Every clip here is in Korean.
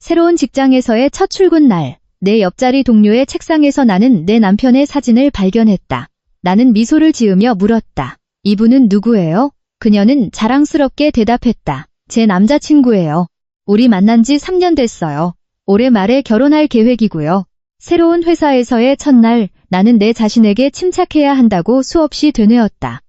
새로운 직장에서의 첫 출근 날, 내 옆자리 동료의 책상에서 나는 내 남편의 사진을 발견했다. 나는 미소를 지으며 물었다. 이분은 누구예요? 그녀는 자랑스럽게 대답했다. 제 남자친구예요. 우리 만난 지 3년 됐어요. 올해 말에 결혼할 계획이고요. 새로운 회사에서의 첫날, 나는 내 자신에게 침착해야 한다고 수없이 되뇌었다.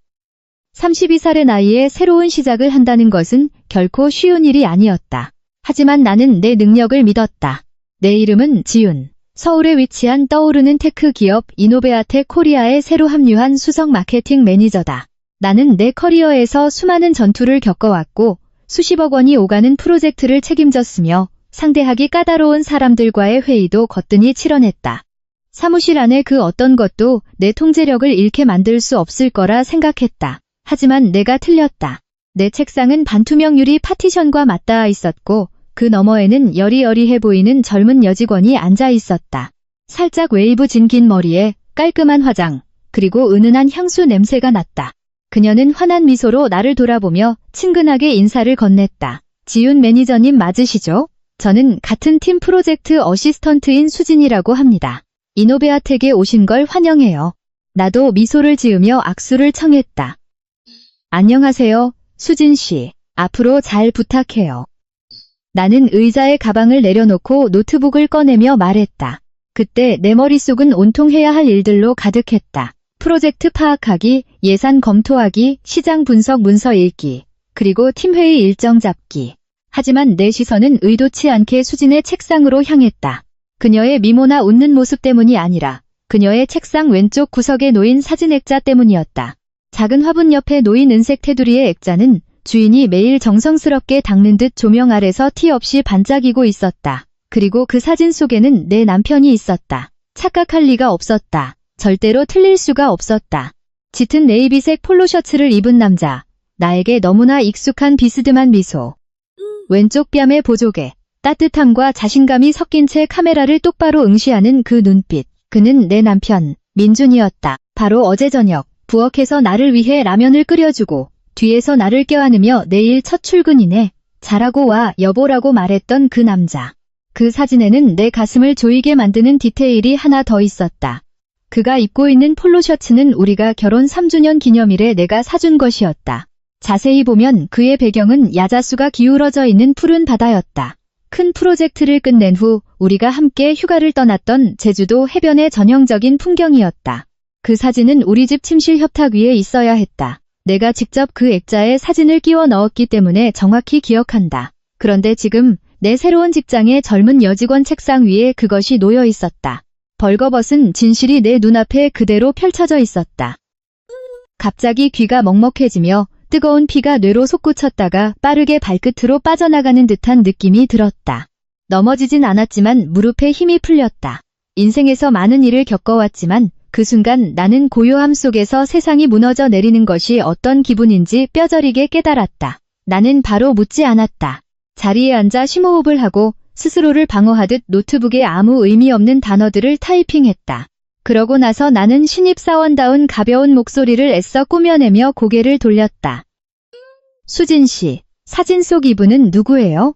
32살의 나이에 새로운 시작을 한다는 것은 결코 쉬운 일이 아니었다. 하지만 나는 내 능력을 믿었다. 내 이름은 지윤. 서울에 위치한 떠오르는 테크 기업 이노베아텍 코리아에 새로 합류한 수석 마케팅 매니저다. 나는 내 커리어에서 수많은 전투를 겪어왔고 수십억 원이 오가는 프로젝트를 책임졌으며 상대하기 까다로운 사람들과의 회의도 거뜬히 치러냈다. 사무실 안에 그 어떤 것도 내 통제력을 잃게 만들 수 없을 거라 생각했다. 하지만 내가 틀렸다. 내 책상은 반투명 유리 파티션과 맞닿아 있었고 그 너머에는 여리여리해 보이는 젊은 여직원이 앉아 있었다. 살짝 웨이브진 긴 머리에 깔끔한 화장, 그리고 은은한 향수 냄새가 났다. 그녀는 환한 미소로 나를 돌아보며 친근하게 인사를 건넸다. 지윤 매니저님 맞으시죠? 저는 같은 팀 프로젝트 어시스턴트인 수진이라고 합니다. 이노베아텍에 오신 걸 환영해요. 나도 미소를 지으며 악수를 청했다. 안녕하세요, 수진 씨. 앞으로 잘 부탁해요. 나는 의자에 가방을 내려놓고 노트북을 꺼내며 말했다. 그때 내 머릿속은 온통 해야 할 일들로 가득했다. 프로젝트 파악하기, 예산 검토하기, 시장 분석 문서 읽기, 그리고 팀회의 일정 잡기. 하지만 내 시선은 의도치 않게 수진의 책상으로 향했다. 그녀의 미모나 웃는 모습 때문이 아니라 그녀의 책상 왼쪽 구석에 놓인 사진 액자 때문이었다. 작은 화분 옆에 놓인 은색 테두리의 액자는 주인이 매일 정성스럽게 닦는 듯 조명 아래서 티 없이 반짝이고 있었다. 그리고 그 사진 속에는 내 남편이 있었다. 착각할 리가 없었다. 절대로 틀릴 수가 없었다. 짙은 네이비색 폴로 셔츠를 입은 남자. 나에게 너무나 익숙한 비스듬한 미소. 왼쪽 뺨의 보조개. 따뜻함과 자신감이 섞인 채 카메라를 똑바로 응시하는 그 눈빛. 그는 내 남편, 민준이었다. 바로 어제 저녁, 부엌에서 나를 위해 라면을 끓여주고 뒤에서 나를 껴안으며 내일 첫 출근이네. 잘하고 와, 여보라고 말했던 그 남자. 그 사진에는 내 가슴을 조이게 만드는 디테일이 하나 더 있었다. 그가 입고 있는 폴로 셔츠는 우리가 결혼 3주년 기념일에 내가 사준 것이었다. 자세히 보면 그의 배경은 야자수가 기울어져 있는 푸른 바다였다. 큰 프로젝트를 끝낸 후 우리가 함께 휴가를 떠났던 제주도 해변의 전형적인 풍경이었다. 그 사진은 우리 집 침실 협탁 위에 있어야 했다. 내가 직접 그 액자에 사진을 끼워 넣었기 때문에 정확히 기억한다. 그런데 지금 내 새로운 직장의 젊은 여직원 책상 위에 그것이 놓여 있었다. 벌거벗은 진실이 내 눈앞에 그대로 펼쳐져 있었다. 갑자기 귀가 먹먹해지며 뜨거운 피가 뇌로 솟구쳤다가 빠르게 발끝으로 빠져나가는 듯한 느낌이 들었다. 넘어지진 않았지만 무릎에 힘이 풀렸다. 인생에서 많은 일을 겪어왔지만 그 순간 나는 고요함 속에서 세상이 무너져 내리는 것이 어떤 기분인지 뼈저리게 깨달았다. 나는 바로 묻지 않았다. 자리에 앉아 심호흡을 하고 스스로를 방어하듯 노트북에 아무 의미 없는 단어들을 타이핑했다. 그러고 나서 나는 신입사원다운 가벼운 목소리를 애써 꾸며내며 고개를 돌렸다. 수진 씨, 사진 속 이분은 누구예요?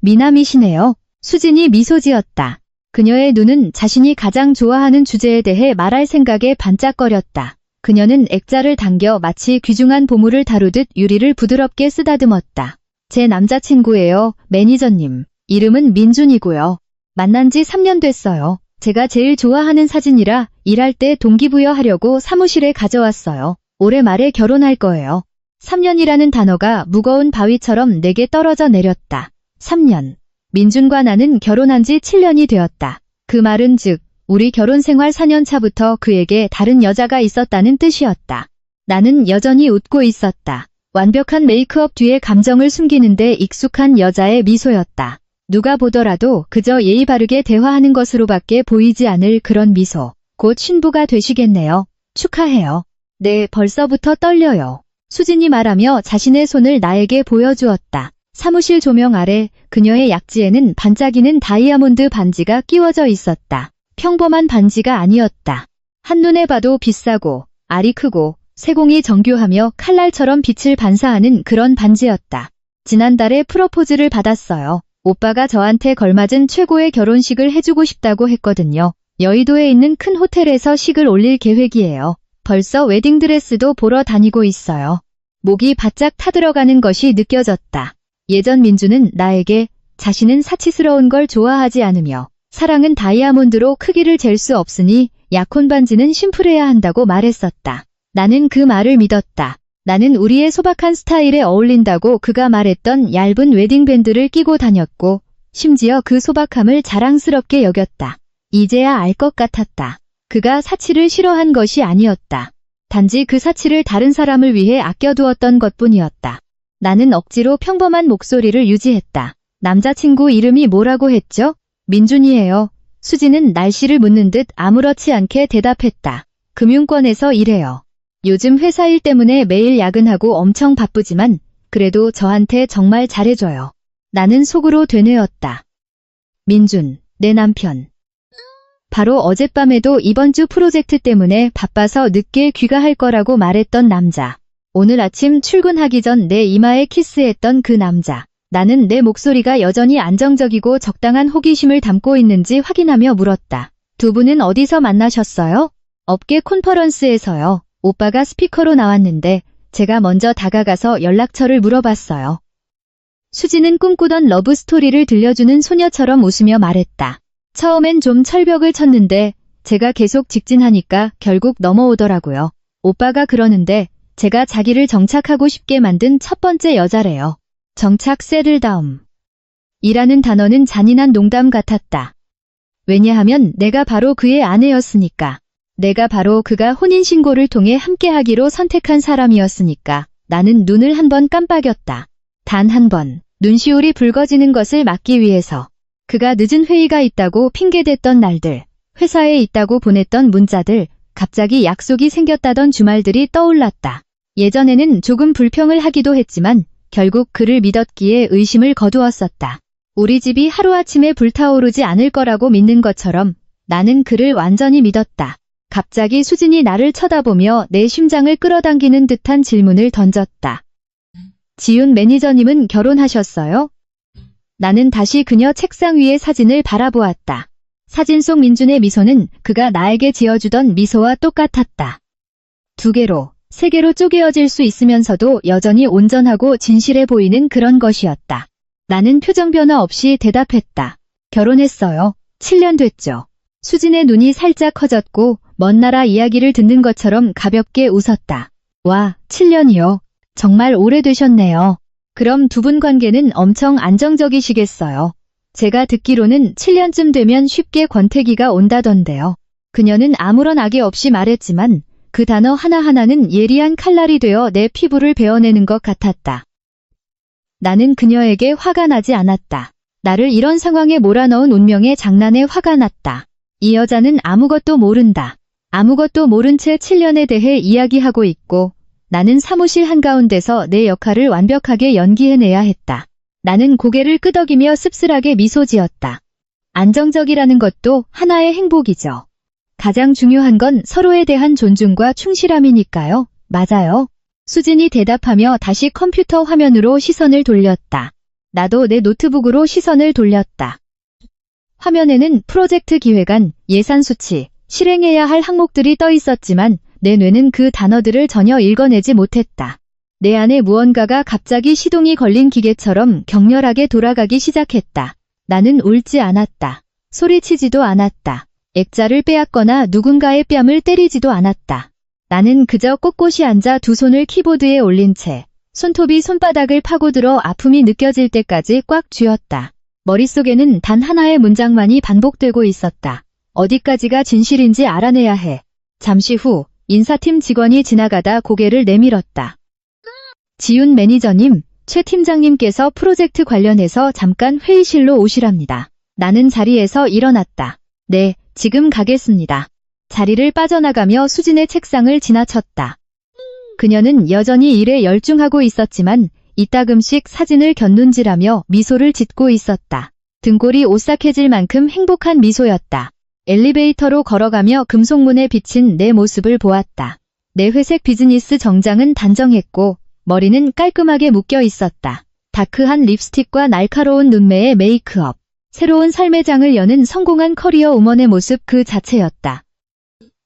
미남이시네요. 수진이 미소 지었다. 그녀의 눈은 자신이 가장 좋아하는 주제에 대해 말할 생각에 반짝거렸다. 그녀는 액자를 당겨 마치 귀중한 보물을 다루듯 유리를 부드럽게 쓰다듬었다. 제 남자친구예요, 매니저님. 이름은 민준이고요. 만난 지 3년 됐어요. 제가 제일 좋아하는 사진이라 일할 때 동기부여하려고 사무실에 가져왔어요. 올해 말에 결혼할 거예요. 3년이라는 단어가 무거운 바위처럼 내게 떨어져 내렸다. 3년. 민준과 나는 결혼한 지 7년이 되었다. 그 말은 즉 우리 결혼 생활 4년 차부터 그에게 다른 여자가 있었다는 뜻이었다. 나는 여전히 웃고 있었다. 완벽한 메이크업 뒤에 감정을 숨기는데 익숙한 여자의 미소였다. 누가 보더라도 그저 예의 바르게 대화하는 것으로밖에 보이지 않을 그런 미소. 곧 신부가 되시겠네요. 축하해요. 네, 벌써부터 떨려요. 수진이 말하며 자신의 손을 나에게 보여주었다. 사무실 조명 아래 그녀의 약지에는 반짝이는 다이아몬드 반지가 끼워져 있었다. 평범한 반지가 아니었다. 한눈에 봐도 비싸고 알이 크고 세공이 정교하며 칼날처럼 빛을 반사하는 그런 반지였다. 지난달에 프로포즈를 받았어요. 오빠가 저한테 걸맞은 최고의 결혼식을 해주고 싶다고 했거든요. 여의도에 있는 큰 호텔에서 식을 올릴 계획이에요. 벌써 웨딩드레스도 보러 다니고 있어요. 목이 바짝 타들어가는 것이 느껴졌다. 예전 민주는 나에게 자신은 사치스러운 걸 좋아하지 않으며 사랑은 다이아몬드로 크기를 잴 수 없으니 약혼 반지는 심플해야 한다고 말했었다. 나는 그 말을 믿었다. 나는 우리의 소박한 스타일에 어울린다고 그가 말했던 얇은 웨딩밴드를 끼고 다녔고 심지어 그 소박함을 자랑스럽게 여겼다. 이제야 알 것 같았다. 그가 사치를 싫어한 것이 아니었다. 단지 그 사치를 다른 사람을 위해 아껴두었던 것뿐이었다. 나는 억지로 평범한 목소리를 유지했다. 남자친구 이름이 뭐라고 했죠? 민준이에요. 수지는 날씨를 묻는 듯 아무렇지 않게 대답했다. 금융권에서 일해요. 요즘 회사 일 때문에 매일 야근하고 엄청 바쁘지만 그래도 저한테 정말 잘해줘요. 나는 속으로 되뇌었다. 민준, 내 남편. 바로 어젯밤에도 이번 주 프로젝트 때문에 바빠서 늦게 귀가할 거라고 말했던 남자. 오늘 아침 출근하기 전 내 이마에 키스했던 그 남자. 나는 내 목소리가 여전히 안정적이고 적당한 호기심을 담고 있는지 확인하며 물었다. 두 분은 어디서 만나셨어요? 업계 콘퍼런스에서요. 오빠가 스피커로 나왔는데 제가 먼저 다가가서 연락처를 물어봤어요. 수지는 꿈꾸던 러브스토리를 들려주는 소녀처럼 웃으며 말했다. 처음엔 좀 철벽을 쳤는데 제가 계속 직진하니까 결국 넘어오더라고요. 오빠가 그러는데 제가 자기를 정착하고 싶게 만든 첫 번째 여자래요. 정착 세틀다움. 이라는 단어는 잔인한 농담 같았다. 왜냐하면 내가 바로 그의 아내였으니까. 내가 바로 그가 혼인신고를 통해 함께하기로 선택한 사람이었으니까. 나는 눈을 한 번 깜빡였다. 단 한 번. 눈시울이 붉어지는 것을 막기 위해서. 그가 늦은 회의가 있다고 핑계댔던 날들, 회사에 있다고 보냈던 문자들, 갑자기 약속이 생겼다던 주말들이 떠올랐다. 예전에는 조금 불평을 하기도 했지만 결국 그를 믿었기에 의심을 거두었었다. 우리 집이 하루아침에 불타오르지 않을 거라고 믿는 것처럼 나는 그를 완전히 믿었다. 갑자기 수진이 나를 쳐다보며 내 심장을 끌어당기는 듯한 질문을 던졌다. 지윤 매니저님은 결혼하셨어요? 나는 다시 그녀 책상 위의 사진을 바라보았다. 사진 속 민준의 미소는 그가 나에게 지어주던 미소와 똑같았다. 두 개로, 세 개로 쪼개어질 수 있으면서도 여전히 온전하고 진실해 보이는 그런 것이었다. 나는 표정 변화 없이 대답했다. 결혼했어요. 7년 됐죠. 수진의 눈이 살짝 커졌고 먼 나라 이야기를 듣는 것처럼 가볍게 웃었다. 와, 7년이요. 정말 오래되셨네요. 그럼 두 분 관계는 엄청 안정적이시겠어요. 제가 듣기로는 7년쯤 되면 쉽게 권태기가 온다던데요. 그녀는 아무런 악의 없이 말했지만 그 단어 하나하나는 예리한 칼날이 되어 내 피부를 베어내는 것 같았다. 나는 그녀에게 화가 나지 않았다. 나를 이런 상황에 몰아넣은 운명의 장난에 화가 났다. 이 여자는 아무것도 모른다. 아무것도 모른 채 7년에 대해 이야기하고 있고 나는 사무실 한가운데서 내 역할을 완벽하게 연기해내야 했다. 나는 고개를 끄덕이며 씁쓸하게 미소 지었다. 안정적이라는 것도 하나의 행복이죠. 가장 중요한 건 서로에 대한 존중과 충실함이니까요. 맞아요. 수진이 대답하며 다시 컴퓨터 화면으로 시선을 돌렸다. 나도 내 노트북으로 시선을 돌렸다. 화면에는 프로젝트 기획안, 예산 수치, 실행해야 할 항목들이 떠 있었지만 내 뇌는 그 단어들을 전혀 읽어내지 못했다. 내 안에 무언가가 갑자기 시동이 걸린 기계처럼 격렬하게 돌아가기 시작했다. 나는 울지 않았다. 소리치지도 않았다. 액자를 빼앗거나 누군가의 뺨을 때리지도 않았다. 나는 그저 꼿꼿이 앉아 두 손을 키보드에 올린 채 손톱이 손바닥을 파고들어 아픔이 느껴질 때까지 꽉 쥐었다. 머릿속에는 단 하나의 문장만이 반복되고 있었다. 어디까지가 진실인지 알아내야 해. 잠시 후 인사팀 직원이 지나가다 고개를 내밀었다. 지윤 매니저님, 최 팀장님께서 프로젝트 관련해서 잠깐 회의실로 오시랍니다. 나는 자리에서 일어났다. 네, 지금 가겠습니다. 자리를 빠져나가며 수진의 책상을 지나쳤다. 그녀는 여전히 일에 열중하고 있었지만 이따금씩 사진을 곁눈질하며 미소를 짓고 있었다. 등골이 오싹해질 만큼 행복한 미소였다. 엘리베이터로 걸어가며 금속문에 비친 내 모습을 보았다. 내 회색 비즈니스 정장은 단정했고 머리는 깔끔하게 묶여 있었다. 다크한 립스틱과 날카로운 눈매의 메이크업. 새로운 삶의 장을 여는 성공한 커리어 우먼의 모습 그 자체였다.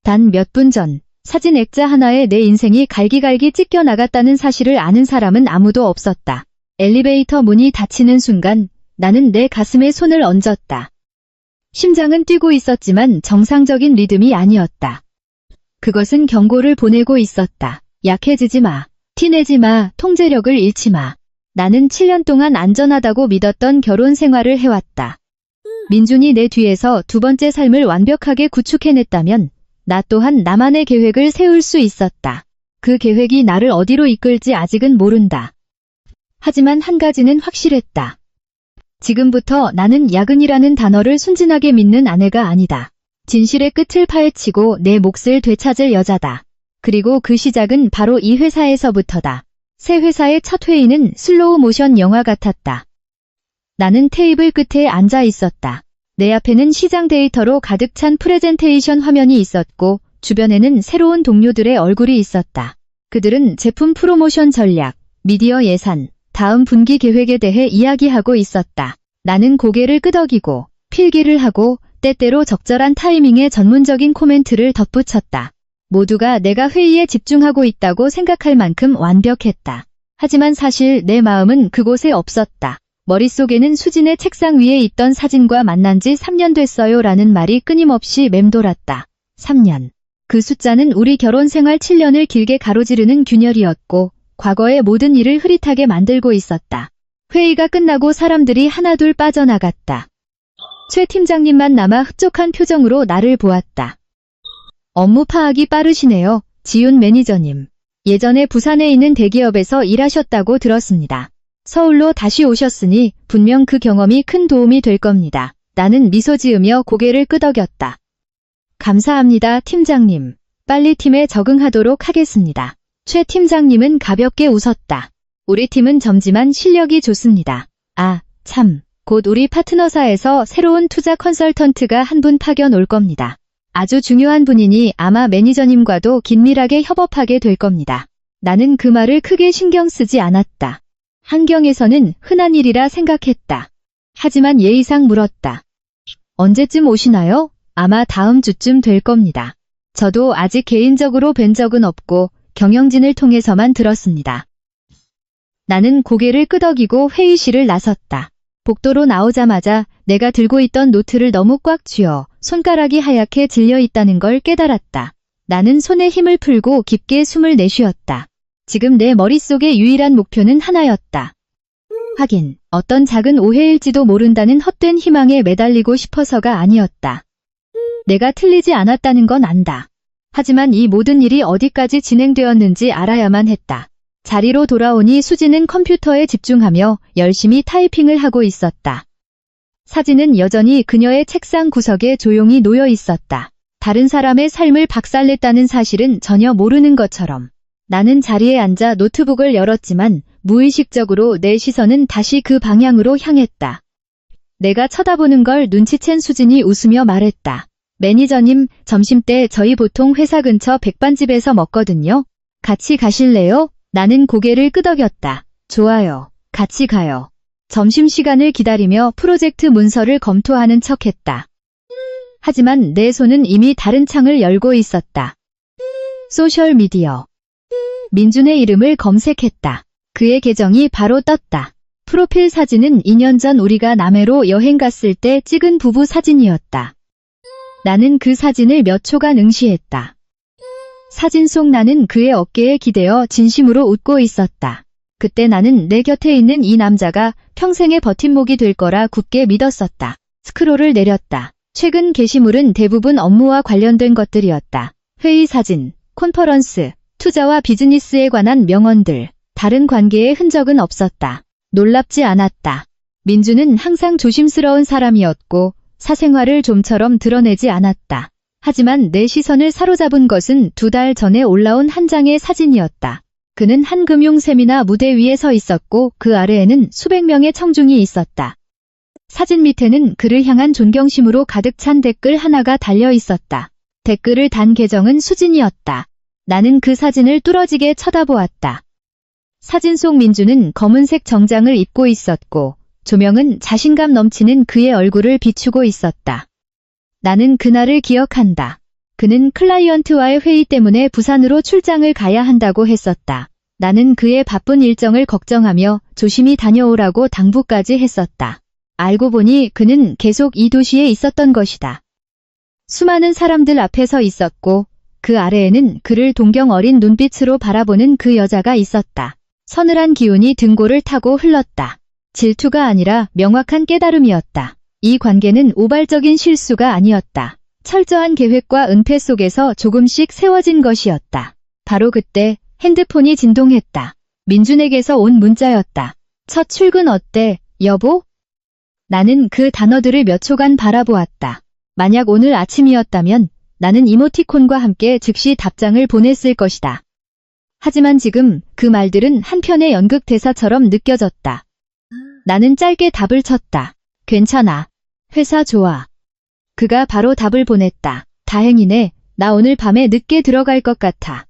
단 몇 분 전, 사진 액자 하나에 내 인생이 갈기갈기 찢겨 나갔다는 사실을 아는 사람은 아무도 없었다. 엘리베이터 문이 닫히는 순간 나는 내 가슴에 손을 얹었다. 심장은 뛰고 있었지만 정상적인 리듬이 아니었다. 그것은 경고를 보내고 있었다. 약해지지 마. 티내지 마. 통제력을 잃지 마. 나는 7년 동안 안전하다고 믿었던 결혼 생활을 해왔다. 민준이 내 뒤에서 두 번째 삶을 완벽하게 구축해냈다면 나 또한 나만의 계획을 세울 수 있었다. 그 계획이 나를 어디로 이끌지 아직은 모른다. 하지만 한 가지는 확실했다. 지금부터 나는 야근이라는 단어를 순진하게 믿는 아내가 아니다. 진실의 끝을 파헤치고 내 몫을 되찾을 여자다. 그리고 그 시작은 바로 이 회사에서부터다. 새 회사의 첫 회의는 슬로우 모션 영화 같았다. 나는 테이블 끝에 앉아 있었다. 내 앞에는 시장 데이터로 가득 찬 프레젠테이션 화면이 있었고 주변에는 새로운 동료들의 얼굴이 있었다. 그들은 제품 프로모션 전략, 미디어 예산, 다음 분기 계획에 대해 이야기하고 있었다. 나는 고개를 끄덕이고 필기를 하고 때때로 적절한 타이밍에 전문적인 코멘트를 덧붙였다. 모두가 내가 회의에 집중하고 있다고 생각할 만큼 완벽했다. 하지만 사실 내 마음은 그곳에 없었다. 머릿속에는 수진의 책상 위에 있던 사진과 만난 지 3년 됐어요 라는 말이 끊임없이 맴돌았다. 3년. 그 숫자는 우리 결혼 생활 7년을 길게 가로지르는 균열이었고 과거의 모든 일을 흐릿하게 만들고 있었다. 회의가 끝나고 사람들이 하나둘 빠져나갔다. 최 팀장님만 남아 흡족한 표정으로 나를 보았다. 업무 파악이 빠르시네요. 지윤 매니저님. 예전에 부산에 있는 대기업에서 일하셨다고 들었습니다. 서울로 다시 오셨으니 분명 그 경험이 큰 도움이 될 겁니다. 나는 미소 지으며 고개를 끄덕였다. 감사합니다, 팀장님. 빨리 팀에 적응하도록 하겠습니다. 최 팀장님은 가볍게 웃었다. 우리 팀은 젊지만 실력이 좋습니다. 아, 참. 곧 우리 파트너사에서 새로운 투자 컨설턴트가 한 분 파견 올 겁니다. 아주 중요한 분이니 아마 매니저님과도 긴밀하게 협업하게 될 겁니다. 나는 그 말을 크게 신경 쓰지 않았다. 한경에서는 흔한 일이라 생각했다. 하지만 예의상 물었다. 언제쯤 오시나요? 아마 다음 주쯤 될 겁니다. 저도 아직 개인적으로 뵌 적은 없고 경영진을 통해서만 들었습니다. 나는 고개를 끄덕이고 회의실을 나섰다. 복도로 나오자마자 내가 들고 있던 노트를 너무 꽉 쥐어 손가락이 하얗게 질려 있다는 걸 깨달았다. 나는 손에 힘을 풀고 깊게 숨을 내쉬었다. 지금 내 머릿속의 유일한 목표는 하나였다. 하긴 어떤 작은 오해일지도 모른다는 헛된 희망에 매달리고 싶어서가 아니었다. 내가 틀리지 않았다는 건 안다. 하지만 이 모든 일이 어디까지 진행되었는지 알아야만 했다. 자리로 돌아오니 수지는 컴퓨터에 집중하며 열심히 타이핑을 하고 있었다. 사진은 여전히 그녀의 책상 구석에 조용히 놓여 있었다. 다른 사람의 삶을 박살냈다는 사실은 전혀 모르는 것처럼. 나는 자리에 앉아 노트북을 열었지만 무의식적으로 내 시선은 다시 그 방향으로 향했다. 내가 쳐다보는 걸 눈치챈 수진이 웃으며 말했다. 매니저님, 점심때 저희 보통 회사 근처 백반집에서 먹거든요. 같이 가실래요? 나는 고개를 끄덕였다. 좋아요. 같이 가요. 점심시간을 기다리며 프로젝트 문서를 검토하는 척했다. 하지만 내 손은 이미 다른 창을 열고 있었다. 소셜미디어. 민준의 이름을 검색했다. 그의 계정이 바로 떴다. 프로필 사진은 2년 전 우리가 남해로 여행 갔을 때 찍은 부부 사진이었다. 나는 그 사진을 몇 초간 응시했다. 사진 속 나는 그의 어깨에 기대어 진심으로 웃고 있었다. 그때 나는 내 곁에 있는 이 남자가 평생의 버팀목이 될 거라 굳게 믿었었다. 스크롤을 내렸다. 최근 게시물은 대부분 업무와 관련된 것들이었다. 회의 사진, 컨퍼런스, 투자와 비즈니스에 관한 명언들, 다른 관계의 흔적은 없었다. 놀랍지 않았다. 민주는 항상 조심스러운 사람이었고 사생활을 좀처럼 드러내지 않았다. 하지만 내 시선을 사로잡은 것은 2달 전에 올라온 한 장의 사진이었다. 그는 한 금융 세미나 무대 위에 서 있었고 그 아래에는 수백 명의 청중이 있었다. 사진 밑에는 그를 향한 존경심으로 가득 찬 댓글 하나가 달려 있었다. 댓글을 단 계정은 수진이었다. 나는 그 사진을 뚫어지게 쳐다보았다. 사진 속 민주는 검은색 정장을 입고 있었고 조명은 자신감 넘치는 그의 얼굴을 비추고 있었다. 나는 그날을 기억한다. 그는 클라이언트와의 회의 때문에 부산으로 출장을 가야 한다고 했었다. 나는 그의 바쁜 일정을 걱정하며 조심히 다녀오라고 당부까지 했었다. 알고 보니 그는 계속 이 도시에 있었던 것이다. 수많은 사람들 앞에 서 있었고 그 아래에는 그를 동경 어린 눈빛으로 바라보는 그 여자가 있었다. 서늘한 기운이 등골을 타고 흘렀다. 질투가 아니라 명확한 깨달음이었다. 이 관계는 우발적인 실수가 아니었다. 철저한 계획과 은폐 속에서 조금씩 세워진 것이었다. 바로 그때 핸드폰이 진동했다. 민준에게서 온 문자였다. 첫 출근 어때, 여보? 나는 그 단어들을 몇 초간 바라보았다. 만약 오늘 아침이었다면 나는 이모티콘과 함께 즉시 답장을 보냈을 것이다. 하지만 지금 그 말들은 한편의 연극 대사처럼 느껴졌다. 나는 짧게 답을 쳤다. 괜찮아. 회사 좋아. 그가 바로 답을 보냈다. 다행이네. 나 오늘 밤에 늦게 들어갈 것 같아.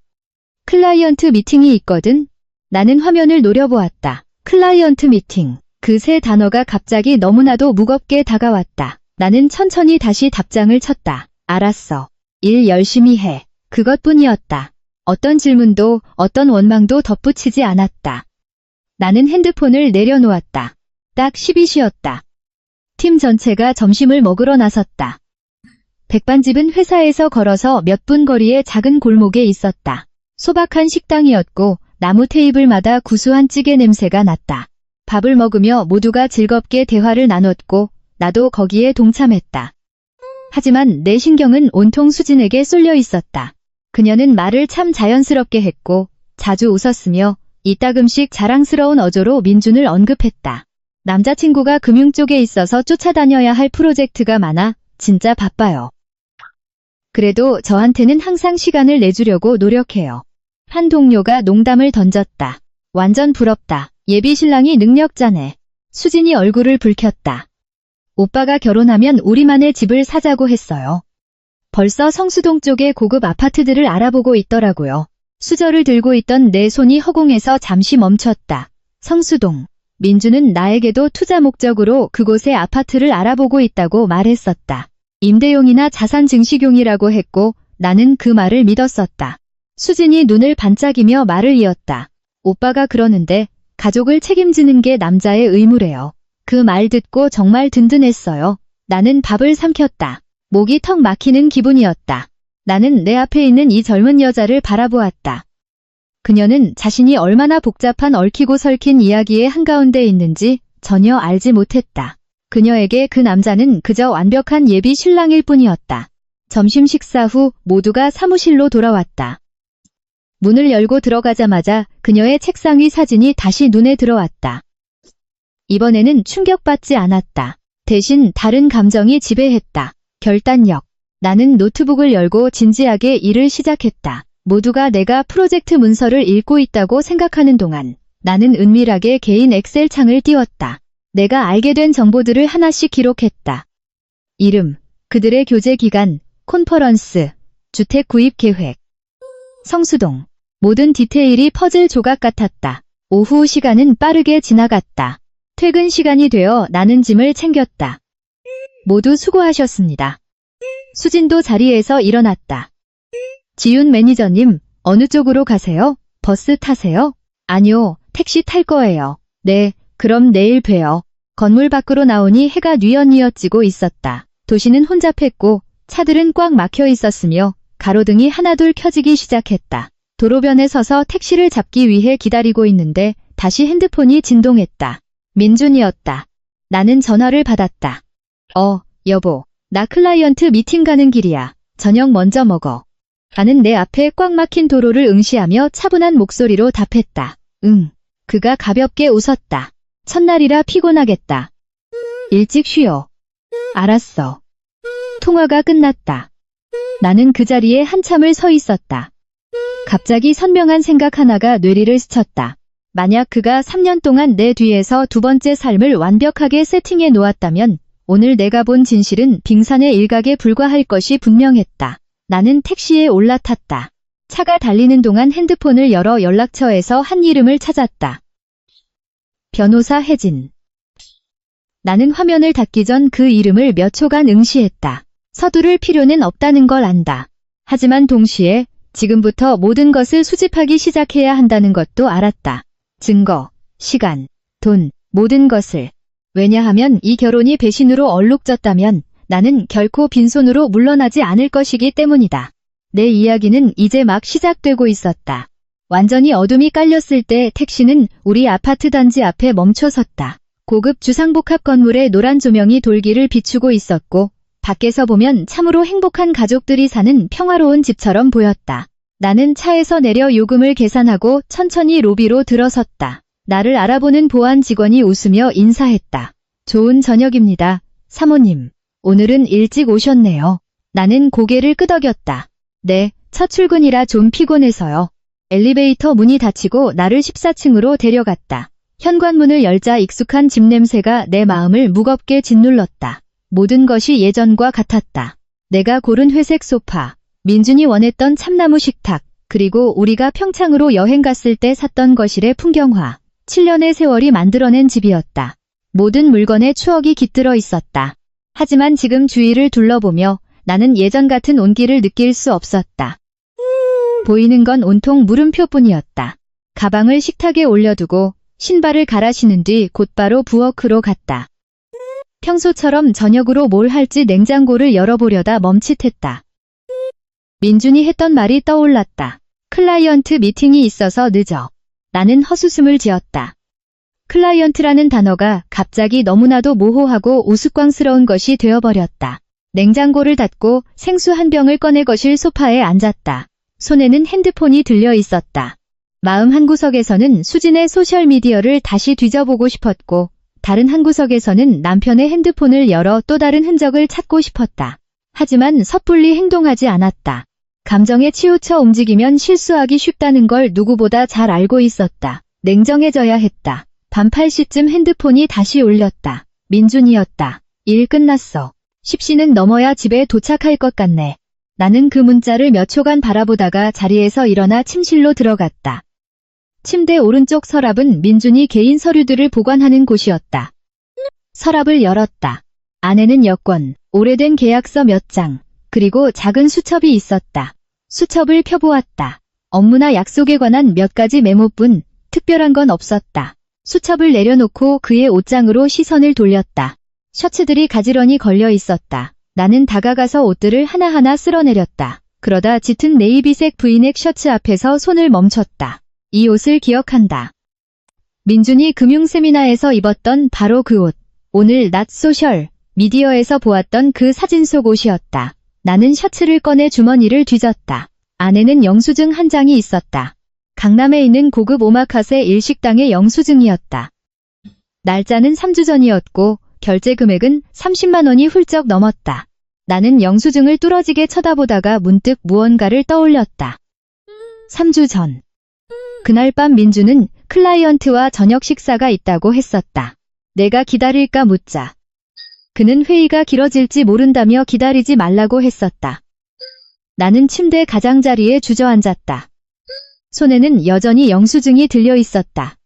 클라이언트 미팅이 있거든. 나는 화면을 노려보았다. 클라이언트 미팅. 그 세 단어가 갑자기 너무나도 무겁게 다가왔다. 나는 천천히 다시 답장을 쳤다. 알았어. 일 열심히 해. 그것뿐이었다. 어떤 질문도 어떤 원망도 덧붙이지 않았다. 나는 핸드폰을 내려놓았다. 딱 10이시였다. 팀 전체가 점심을 먹으러 나섰다. 백반집은 회사에서 걸어서 몇 분 거리의 작은 골목에 있었다. 소박한 식당이었고 나무 테이블마다 구수한 찌개 냄새가 났다. 밥을 먹으며 모두가 즐겁게 대화를 나눴고 나도 거기에 동참했다. 하지만 내 신경은 온통 수진에게 쏠려 있었다. 그녀는 말을 참 자연스럽게 했고 자주 웃었으며 이따금씩 자랑스러운 어조로 민준을 언급했다. 남자친구가 금융 쪽에 있어서 쫓아다녀야 할 프로젝트가 많아 진짜 바빠요. 그래도 저한테는 항상 시간을 내주려고 노력해요. 한 동료가 농담을 던졌다. 완전 부럽다. 예비 신랑이 능력자네. 수진이 얼굴을 붉혔다. 오빠가 결혼하면 우리만의 집을 사자고 했어요. 벌써 성수동 쪽의 고급 아파트들을 알아보고 있더라고요. 수저를 들고 있던 내 손이 허공에서 잠시 멈췄다. 성수동. 민주는 나에게도 투자 목적으로 그곳의 아파트를 알아보고 있다고 말했었다. 임대용이나 자산 증식용이라고 했고 나는 그 말을 믿었었다. 수진이 눈을 반짝이며 말을 이었다. 오빠가 그러는데 가족을 책임지는 게 남자의 의무래요. 그 말 듣고 정말 든든했어요. 나는 밥을 삼켰다. 목이 턱 막히는 기분이었다. 나는 내 앞에 있는 이 젊은 여자를 바라보았다. 그녀는 자신이 얼마나 복잡한 얽히고 설킨 이야기의 한가운데 있는지 전혀 알지 못했다. 그녀에게 그 남자는 그저 완벽한 예비 신랑일 뿐이었다. 점심 식사 후 모두가 사무실로 돌아왔다. 문을 열고 들어가자마자 그녀의 책상 위 사진이 다시 눈에 들어왔다. 이번에는 충격받지 않았다. 대신 다른 감정이 지배했다. 결단력. 나는 노트북을 열고 진지하게 일을 시작했다. 모두가 내가 프로젝트 문서를 읽고 있다고 생각하는 동안 나는 은밀하게 개인 엑셀 창을 띄웠다. 내가 알게 된 정보들을 하나씩 기록했다. 이름, 그들의 교제 기간, 콘퍼런스, 주택 구입 계획. 성수동. 모든 디테일이 퍼즐 조각 같았다. 오후 시간은 빠르게 지나갔다. 퇴근 시간이 되어 나는 짐을 챙겼다. 모두 수고하셨습니다. 수진도 자리에서 일어났다. 지윤 매니저님, 어느 쪽으로 가세요? 버스 타세요? 아니요, 택시 탈 거예요. 네, 그럼 내일 봬요. 건물 밖으로 나오니 해가 뉘엿뉘엿 지고 있었다. 도시는 혼잡했고 차들은 꽉 막혀 있었으며 가로등이 하나둘 켜지기 시작했다. 도로변에 서서 택시를 잡기 위해 기다리고 있는데 다시 핸드폰이 진동했다. 민준이었다. 나는 전화를 받았다. 여보, 나 클라이언트 미팅 가는 길이야. 저녁 먼저 먹어. 나는 내 앞에 꽉 막힌 도로를 응시하며 차분한 목소리로 답했다. 응. 그가 가볍게 웃었다. 첫날이라 피곤하겠다. 일찍 쉬어. 알았어. 통화가 끝났다. 나는 그 자리에 한참을 서 있었다. 갑자기 선명한 생각 하나가 뇌리를 스쳤다. 만약 그가 3년 동안 내 뒤에서 두 번째 삶을 완벽하게 세팅해 놓았다면 오늘 내가 본 진실은 빙산의 일각에 불과할 것이 분명했다. 나는 택시에 올라탔다. 차가 달리는 동안 핸드폰을 열어 연락처에서 한 이름을 찾았다. 변호사 혜진. 나는 화면을 닫기 전 그 이름을 몇 초간 응시했다. 서두를 필요는 없다는 걸 안다. 하지만 동시에 지금부터 모든 것을 수집하기 시작해야 한다는 것도 알았다. 증거, 시간, 돈, 모든 것을. 왜냐하면 이 결혼이 배신으로 얼룩졌다면 나는 결코 빈손으로 물러나지 않을 것이기 때문이다. 내 이야기는 이제 막 시작되고 있었다. 완전히 어둠이 깔렸을 때 택시는 우리 아파트 단지 앞에 멈춰 섰다. 고급 주상복합 건물의 노란 조명이 돌기를 비추고 있었고 밖에서 보면 참으로 행복한 가족들이 사는 평화로운 집처럼 보였다. 나는 차에서 내려 요금을 계산하고 천천히 로비로 들어섰다. 나를 알아보는 보안 직원이 웃으며 인사했다. 좋은 저녁입니다, 사모님. 오늘은 일찍 오셨네요. 나는 고개를 끄덕였다. 네, 첫 출근이라 좀 피곤해서요. 엘리베이터 문이 닫히고 나를 14층으로 데려갔다. 현관문을 열자 익숙한 집 냄새가 내 마음을 무겁게 짓눌렀다. 모든 것이 예전과 같았다. 내가 고른 회색 소파, 민준이 원했던 참나무 식탁, 그리고 우리가 평창으로 여행 갔을 때 샀던 거실의 풍경화. 7년의 세월이 만들어낸 집이었다. 모든 물건에 추억이 깃들어 있었다. 하지만 지금 주위를 둘러보며 나는 예전 같은 온기를 느낄 수 없었다. 보이는 건 온통 물음표뿐이었다. 가방을 식탁에 올려두고 신발을 갈아 신은 뒤 곧바로 부엌으로 갔다. 평소처럼 저녁으로 뭘 할지 냉장고를 열어보려다 멈칫했다. 민준이 했던 말이 떠올랐다. 클라이언트 미팅이 있어서 늦어. 나는 헛웃음을 지었다. 클라이언트라는 단어가 갑자기 너무나도 모호하고 우스꽝스러운 것이 되어버렸다. 냉장고를 닫고 생수 한 병을 꺼내 거실 소파에 앉았다. 손에는 핸드폰이 들려 있었다. 마음 한구석에서는 수진의 소셜미디어를 다시 뒤져보고 싶었고 다른 한구석에서는 남편의 핸드폰을 열어 또 다른 흔적을 찾고 싶었다. 하지만 섣불리 행동하지 않았다. 감정에 치우쳐 움직이면 실수하기 쉽다는 걸 누구보다 잘 알고 있었다. 냉정해져야 했다. 밤 8시쯤 핸드폰이 다시 울렸다. 민준이었다. 일 끝났어. 10시는 넘어야 집에 도착할 것 같네. 나는 그 문자를 몇 초간 바라보다가 자리에서 일어나 침실로 들어갔다. 침대 오른쪽 서랍은 민준이 개인 서류들을 보관하는 곳이었다. 서랍을 열었다. 안에는 여권, 오래된 계약서 몇 장, 그리고 작은 수첩이 있었다. 수첩을 펴보았다. 업무나 약속에 관한 몇 가지 메모뿐 특별한 건 없었다. 수첩을 내려놓고 그의 옷장으로 시선을 돌렸다. 셔츠들이 가지런히 걸려 있었다. 나는 다가가서 옷들을 하나하나 쓸어내렸다. 그러다 짙은 네이비색 브이넥 셔츠 앞에서 손을 멈췄다. 이 옷을 기억한다. 민준이 금융세미나에서 입었던 바로 그 옷. 오늘 낮 소셜 미디어에서 보았던 그 사진 속 옷이었다. 나는 셔츠를 꺼내 주머니를 뒤졌다. 안에는 영수증 한 장이 있었다. 강남에 있는 고급 오마카세 일식당의 영수증이었다. 날짜는 3주 전이었고 결제 금액은 30만 원이 훌쩍 넘었다. 나는 영수증을 뚫어지게 쳐다보다가 문득 무언가를 떠올렸다. 3주 전. 그날 밤 민주는 클라이언트와 저녁 식사가 있다고 했었다. 내가 기다릴까 묻자. 그는 회의가 길어질지 모른다며 기다리지 말라고 했었다. 나는 침대 가장자리에 주저앉았다. 손에는 여전히 영수증이 들려 있었다.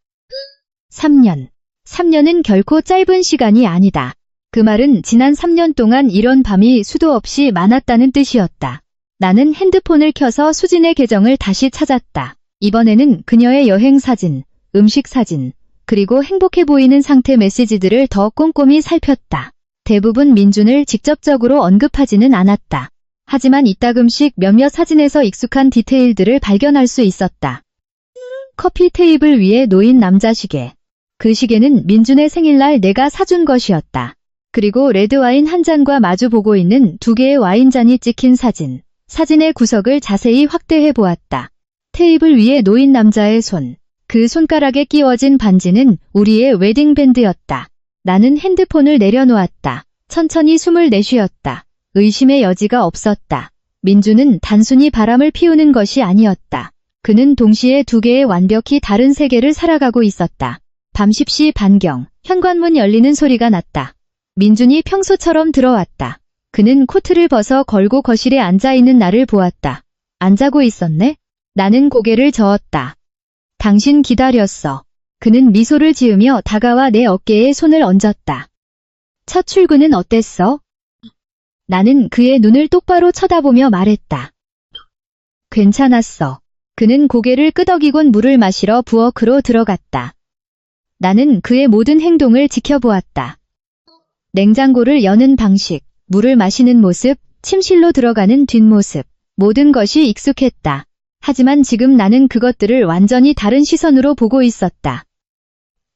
3년. 3년은 결코 짧은 시간이 아니다. 그 말은 지난 3년 동안 이런 밤이 수도 없이 많았다는 뜻이었다. 나는 핸드폰을 켜서 수진의 계정을 다시 찾았다. 이번에는 그녀의 여행 사진, 음식 사진, 그리고 행복해 보이는 상태 메시지들을 더 꼼꼼히 살폈다. 대부분 민준을 직접적으로 언급하지는 않았다. 하지만 이따금씩 몇몇 사진에서 익숙한 디테일들을 발견할 수 있었다. 커피 테이블 위에 놓인 남자 시계. 그 시계는 민준의 생일날 내가 사준 것이었다. 그리고 레드와인 한 잔과 마주 보고 있는 두 개의 와인잔이 찍힌 사진. 사진의 구석을 자세히 확대해 보았다. 테이블 위에 놓인 남자의 손. 그 손가락에 끼워진 반지는 우리의 웨딩밴드였다. 나는 핸드폰을 내려놓았다. 천천히 숨을 내쉬었다. 의심의 여지가 없었다. 민주는 단순히 바람을 피우는 것이 아니었다. 그는 동시에 두 개의 완벽히 다른 세계를 살아가고 있었다. 밤 10시 반경, 현관문 열리는 소리가 났다. 민준이 평소처럼 들어왔다. 그는 코트를 벗어 걸고 거실에 앉아있는 나를 보았다. 안 자고 있었네? 나는 고개를 저었다. 당신 기다렸어. 그는 미소를 지으며 다가와 내 어깨에 손을 얹었다. 첫 출근은 어땠어? 나는 그의 눈을 똑바로 쳐다보며 말했다. 괜찮았어. 그는 고개를 끄덕이곤 물을 마시러 부엌으로 들어갔다. 나는 그의 모든 행동을 지켜보았다. 냉장고를 여는 방식, 물을 마시는 모습, 침실로 들어가는 뒷모습, 모든 것이 익숙했다. 하지만 지금 나는 그것들을 완전히 다른 시선으로 보고 있었다.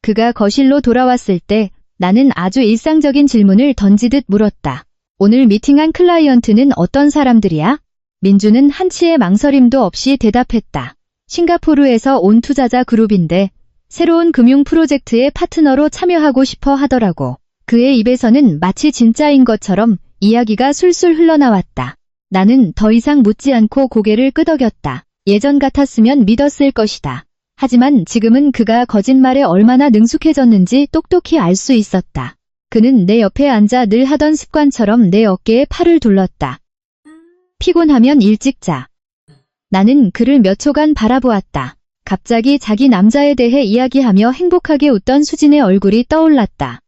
그가 거실로 돌아왔을 때 나는 아주 일상적인 질문을 던지듯 물었다. 오늘 미팅한 클라이언트는 어떤 사람들이야? 민주는 한치의 망설임도 없이 대답했다. 싱가포르에서 온 투자자 그룹인데 새로운 금융 프로젝트의 파트너로 참여하고 싶어 하더라고. 그의 입에서는 마치 진짜인 것처럼 이야기가 술술 흘러나왔다. 나는 더 이상 묻지 않고 고개를 끄덕였다. 예전 같았으면 믿었을 것이다. 하지만 지금은 그가 거짓말에 얼마나 능숙해졌는지 똑똑히 알 수 있었다. 그는 내 옆에 앉아 늘 하던 습관처럼 내 어깨에 팔을 둘렀다. 피곤하면 일찍 자. 나는 그를 몇 초간 바라보았다. 갑자기 자기 남자에 대해 이야기하며 행복하게 웃던 수진의 얼굴이 떠올랐다.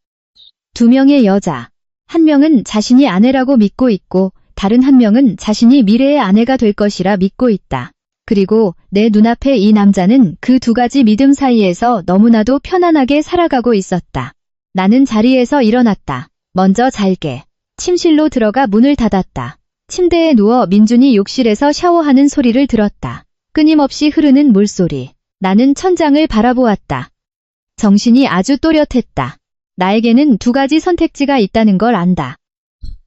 두 명의 여자. 한 명은 자신이 아내라고 믿고 있고 다른 한 명은 자신이 미래의 아내가 될 것이라 믿고 있다. 그리고 내 눈앞에 이 남자는 그 두 가지 믿음 사이에서 너무나도 편안하게 살아가고 있었다. 나는 자리에서 일어났다. 먼저 잘게. 침실로 들어가 문을 닫았다. 침대에 누워 민준이 욕실에서 샤워하는 소리를 들었다. 끊임없이 흐르는 물소리. 나는 천장을 바라보았다. 정신이 아주 또렷했다. 나에게는 두 가지 선택지가 있다는 걸 안다.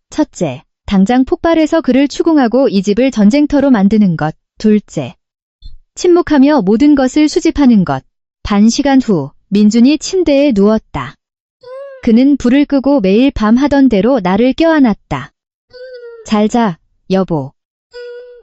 첫째, 당장 폭발해서 그를 추궁하고 이 집을 전쟁터로 만드는 것. 둘째, 침묵하며 모든 것을 수집하는 것. 반 시간 후, 민준이 침대에 누웠다. 그는 불을 끄고 매일 밤 하던 대로 나를 껴안았다. 잘 자, 여보.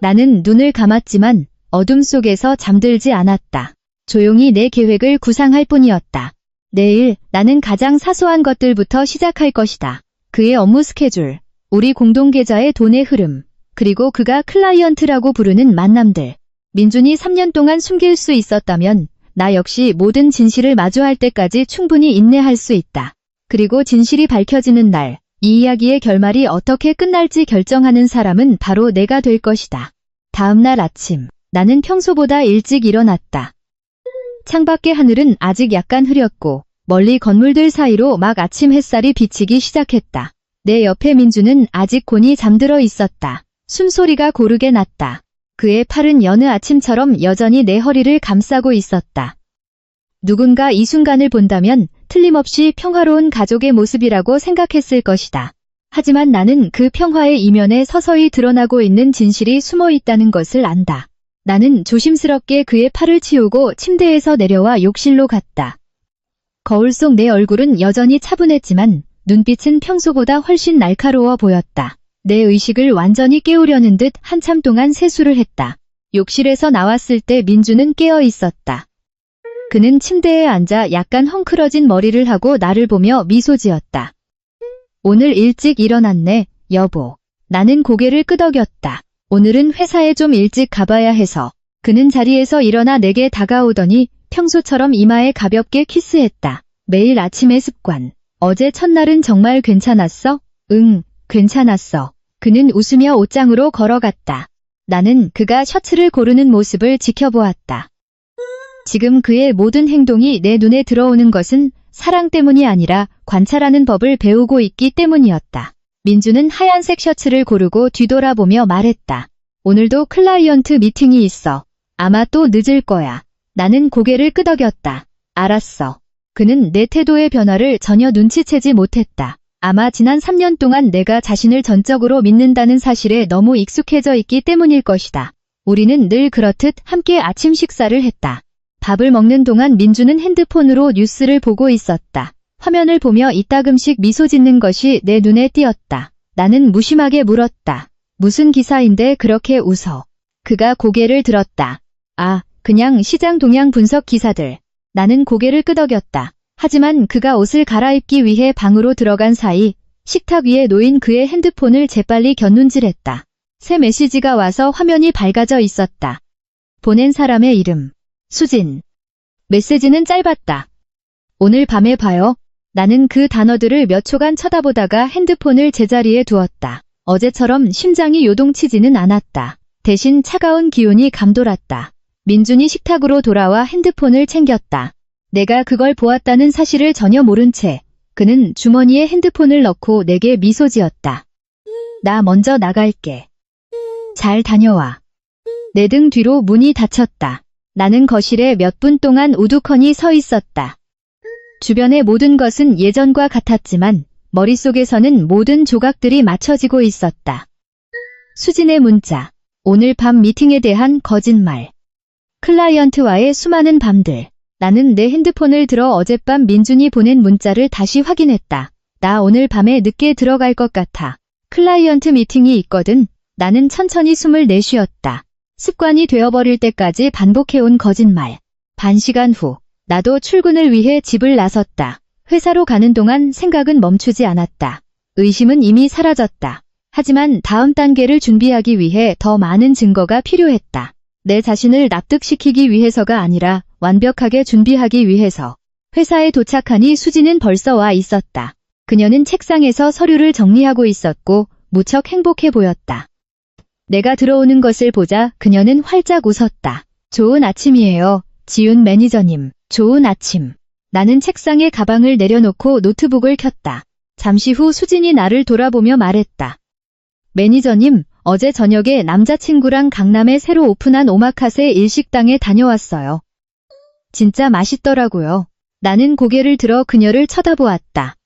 나는 눈을 감았지만 어둠 속에서 잠들지 않았다. 조용히 내 계획을 구상할 뿐이었다. 내일 나는 가장 사소한 것들부터 시작할 것이다. 그의 업무 스케줄, 우리 공동 계좌의 돈의 흐름, 그리고 그가 클라이언트라고 부르는 만남들. 민준이 3년 동안 숨길 수 있었다면 나 역시 모든 진실을 마주할 때까지 충분히 인내할 수 있다. 그리고 진실이 밝혀지는 날, 이 이야기의 결말이 어떻게 끝날지 결정하는 사람은 바로 내가 될 것이다. 다음 날 아침, 나는 평소보다 일찍 일어났다. 창밖의 하늘은 아직 약간 흐렸고 멀리 건물들 사이로 막 아침 햇살이 비치기 시작했다. 내 옆에 민주는 아직 곤히 잠들어 있었다. 숨소리가 고르게 났다. 그의 팔은 여느 아침처럼 여전히 내 허리를 감싸고 있었다. 누군가 이 순간을 본다면 틀림없이 평화로운 가족의 모습이라고 생각했을 것이다. 하지만 나는 그 평화의 이면에 서서히 드러나고 있는 진실이 숨어 있다는 것을 안다. 나는 조심스럽게 그의 팔을 치우고 침대에서 내려와 욕실로 갔다. 거울 속 내 얼굴은 여전히 차분했지만 눈빛은 평소보다 훨씬 날카로워 보였다. 내 의식을 완전히 깨우려는 듯 한참 동안 세수를 했다. 욕실에서 나왔을 때 민주는 깨어 있었다. 그는 침대에 앉아 약간 헝클어진 머리를 하고 나를 보며 미소 지었다. 오늘 일찍 일어났네, 여보. 나는 고개를 끄덕였다. 오늘은 회사에 좀 일찍 가봐야 해서. 그는 자리에서 일어나 내게 다가오더니 평소처럼 이마에 가볍게 키스했다. 매일 아침의 습관. 어제 첫날은 정말 괜찮았어? 응, 괜찮았어. 그는 웃으며 옷장으로 걸어갔다. 나는 그가 셔츠를 고르는 모습을 지켜보았다. 지금 그의 모든 행동이 내 눈에 들어오는 것은 사랑 때문이 아니라 관찰하는 법을 배우고 있기 때문이었다. 민주는 하얀색 셔츠를 고르고 뒤돌아보며 말했다. 오늘도 클라이언트 미팅이 있어. 아마 또 늦을 거야. 나는 고개를 끄덕였다. 알았어. 그는 내 태도의 변화를 전혀 눈치채지 못했다. 아마 지난 3년 동안 내가 자신을 전적으로 믿는다는 사실에 너무 익숙해져 있기 때문일 것이다. 우리는 늘 그렇듯 함께 아침 식사를 했다. 밥을 먹는 동안 민주는 핸드폰으로 뉴스를 보고 있었다. 화면을 보며 이따금씩 미소 짓는 것이 내 눈에 띄었다. 나는 무심하게 물었다. 무슨 기사인데 그렇게 웃어? 그가 고개를 들었다. 아, 그냥 시장 동향 분석 기사들. 나는 고개를 끄덕였다. 하지만 그가 옷을 갈아입기 위해 방으로 들어간 사이 식탁 위에 놓인 그의 핸드폰을 재빨리 곁눈질했다. 새 메시지가 와서 화면이 밝아져 있었다. 보낸 사람의 이름. 수진. 메시지는 짧았다. 오늘 밤에 봐요. 나는 그 단어들을 몇 초간 쳐다보다가 핸드폰을 제자리에 두었다. 어제처럼 심장이 요동치지는 않았다. 대신 차가운 기운이 감돌았다. 민준이 식탁으로 돌아와 핸드폰을 챙겼다. 내가 그걸 보았다는 사실을 전혀 모른 채 그는 주머니에 핸드폰을 넣고 내게 미소 지었다. 나 먼저 나갈게. 잘 다녀와. 내 등 뒤로 문이 닫혔다. 나는 거실에 몇 분 동안 우두커니 서 있었다. 주변의 모든 것은 예전과 같았지만 머릿속에서는 모든 조각들이 맞춰지고 있었다. 수진의 문자. 오늘 밤 미팅에 대한 거짓말. 클라이언트와의 수많은 밤들. 나는 내 핸드폰을 들어 어젯밤 민준이 보낸 문자를 다시 확인했다. 나 오늘 밤에 늦게 들어갈 것 같아. 클라이언트 미팅이 있거든. 나는 천천히 숨을 내쉬었다. 습관이 되어버릴 때까지 반복해온 거짓말. 반 시간 후, 나도 출근을 위해 집을 나섰다. 회사로 가는 동안 생각은 멈추지 않았다. 의심은 이미 사라졌다. 하지만 다음 단계를 준비하기 위해 더 많은 증거가 필요했다. 내 자신을 납득시키기 위해서가 아니라 완벽하게 준비하기 위해서. 회사에 도착하니 수지는 벌써 와 있었다. 그녀는 책상에서 서류를 정리하고 있었고 무척 행복해 보였다. 내가 들어오는 것을 보자 그녀는 활짝 웃었다. 좋은 아침이에요. 지훈 매니저님. 좋은 아침. 나는 책상에 가방을 내려놓고 노트북을 켰다. 잠시 후 수진이 나를 돌아보며 말했다. 매니저님, 어제 저녁에 남자친구랑 강남에 새로 오픈한 오마카세 일식당에 다녀왔어요. 진짜 맛있더라고요. 나는 고개를 들어 그녀를 쳐다보았다.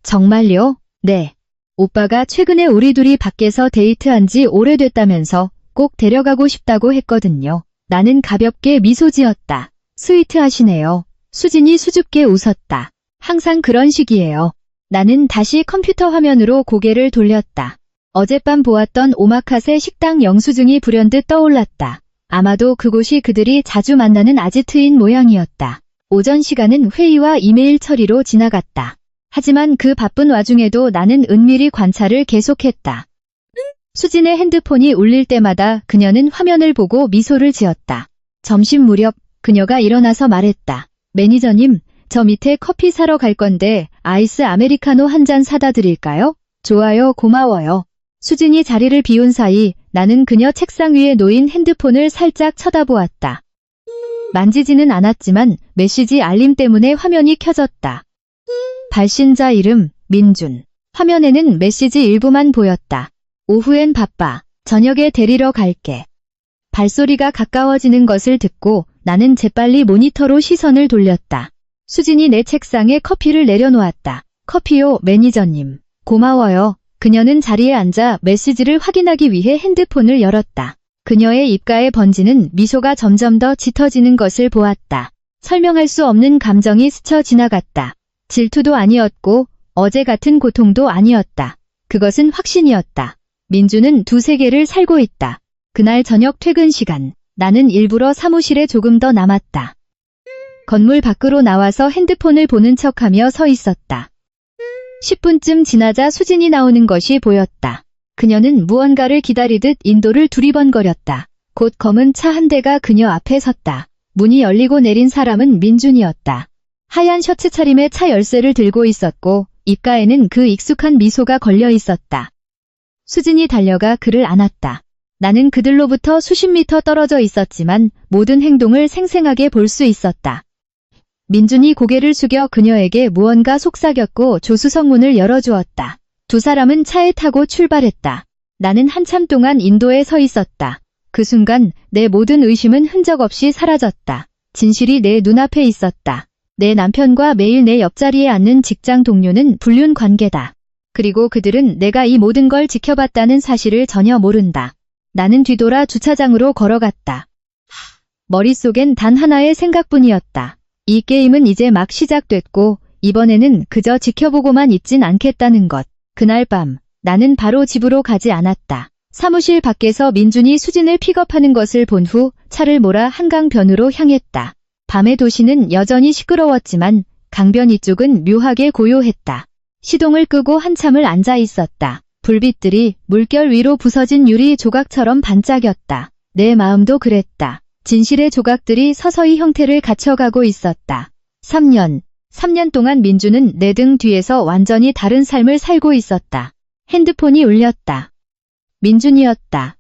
정말요? 네. 오빠가 최근에 우리 둘이 밖에서 데이트한 지 오래됐다면서 꼭 데려가고 싶다고 했거든요. 나는 가볍게 미소 지었다. 스위트하시네요. 수진이 수줍게 웃었다. 항상 그런 식이에요. 나는 다시 컴퓨터 화면으로 고개를 돌렸다. 어젯밤 보았던 오마카세 식당 영수증이 불현듯 떠올랐다. 아마도 그곳이 그들이 자주 만나는 아지트인 모양이었다. 오전 시간은 회의와 이메일 처리로 지나갔다. 하지만 그 바쁜 와중에도 나는 은밀히 관찰을 계속했다. 수진의 핸드폰이 울릴 때마다 그녀는 화면을 보고 미소를 지었다. 점심 무렵 그녀가 일어나서 말했다. 매니저님, 저 밑에 커피 사러 갈 건데 아이스 아메리카노 한 잔 사다 드릴까요? 좋아요, 고마워요. 수진이 자리를 비운 사이 나는 그녀 책상 위에 놓인 핸드폰을 살짝 쳐다보았다. 만지지는 않았지만 메시지 알림 때문에 화면이 켜졌다. 발신자 이름 민준. 화면에는 메시지 일부만 보였다. 오후엔 바빠. 저녁에 데리러 갈게. 발소리가 가까워지는 것을 듣고 나는 재빨리 모니터로 시선을 돌렸다. 수진이 내 책상에 커피를 내려놓았다. 커피요, 매니저님. 고마워요. 그녀는 자리에 앉아 메시지를 확인하기 위해 핸드폰을 열었다. 그녀의 입가에 번지는 미소가 점점 더 짙어지는 것을 보았다. 설명할 수 없는 감정이 스쳐 지나갔다. 질투도 아니었고 어제 같은 고통도 아니었다. 그것은 확신이었다. 민주는 두세 개를 살고 있다. 그날 저녁 퇴근 시간, 나는 일부러 사무실에 조금 더 남았다. 건물 밖으로 나와서 핸드폰을 보는 척하며 서 있었다. 10분쯤 지나자 수진이 나오는 것이 보였다. 그녀는 무언가를 기다리듯 인도를 두리번거렸다. 곧 검은 차 한 대가 그녀 앞에 섰다. 문이 열리고 내린 사람은 민준이었다. 하얀 셔츠 차림에 차 열쇠를 들고 있었고 입가에는 그 익숙한 미소가 걸려 있었다. 수진이 달려가 그를 안았다. 나는 그들로부터 수십 미터 떨어져 있었지만 모든 행동을 생생하게 볼 수 있었다. 민준이 고개를 숙여 그녀에게 무언가 속삭였고 조수석 문을 열어주었다. 두 사람은 차에 타고 출발했다. 나는 한참 동안 인도에 서 있었다. 그 순간 내 모든 의심은 흔적 없이 사라졌다. 진실이 내 눈앞에 있었다. 내 남편과 매일 내 옆자리에 앉는 직장 동료는 불륜 관계다. 그리고 그들은 내가 이 모든 걸 지켜봤다는 사실을 전혀 모른다. 나는 뒤돌아 주차장으로 걸어갔다. 머릿속엔 단 하나의 생각뿐이었다. 이 게임은 이제 막 시작됐고 이번에는 그저 지켜보고만 있진 않겠다는 것. 그날 밤 나는 바로 집으로 가지 않았다. 사무실 밖에서 민준이 수진을 픽업하는 것을 본 후 차를 몰아 한강변으로 향했다. 밤의 도시는 여전히 시끄러웠지만 강변 이쪽은 묘하게 고요했다. 시동을 끄고 한참을 앉아 있었다. 불빛들이 물결 위로 부서진 유리 조각처럼 반짝였다. 내 마음도 그랬다. 진실의 조각들이 서서히 형태를 갖춰가고 있었다. 3년 동안 민주는 내 등 뒤에서 완전히 다른 삶을 살고 있었다. 핸드폰이 울렸다. 민준이었다.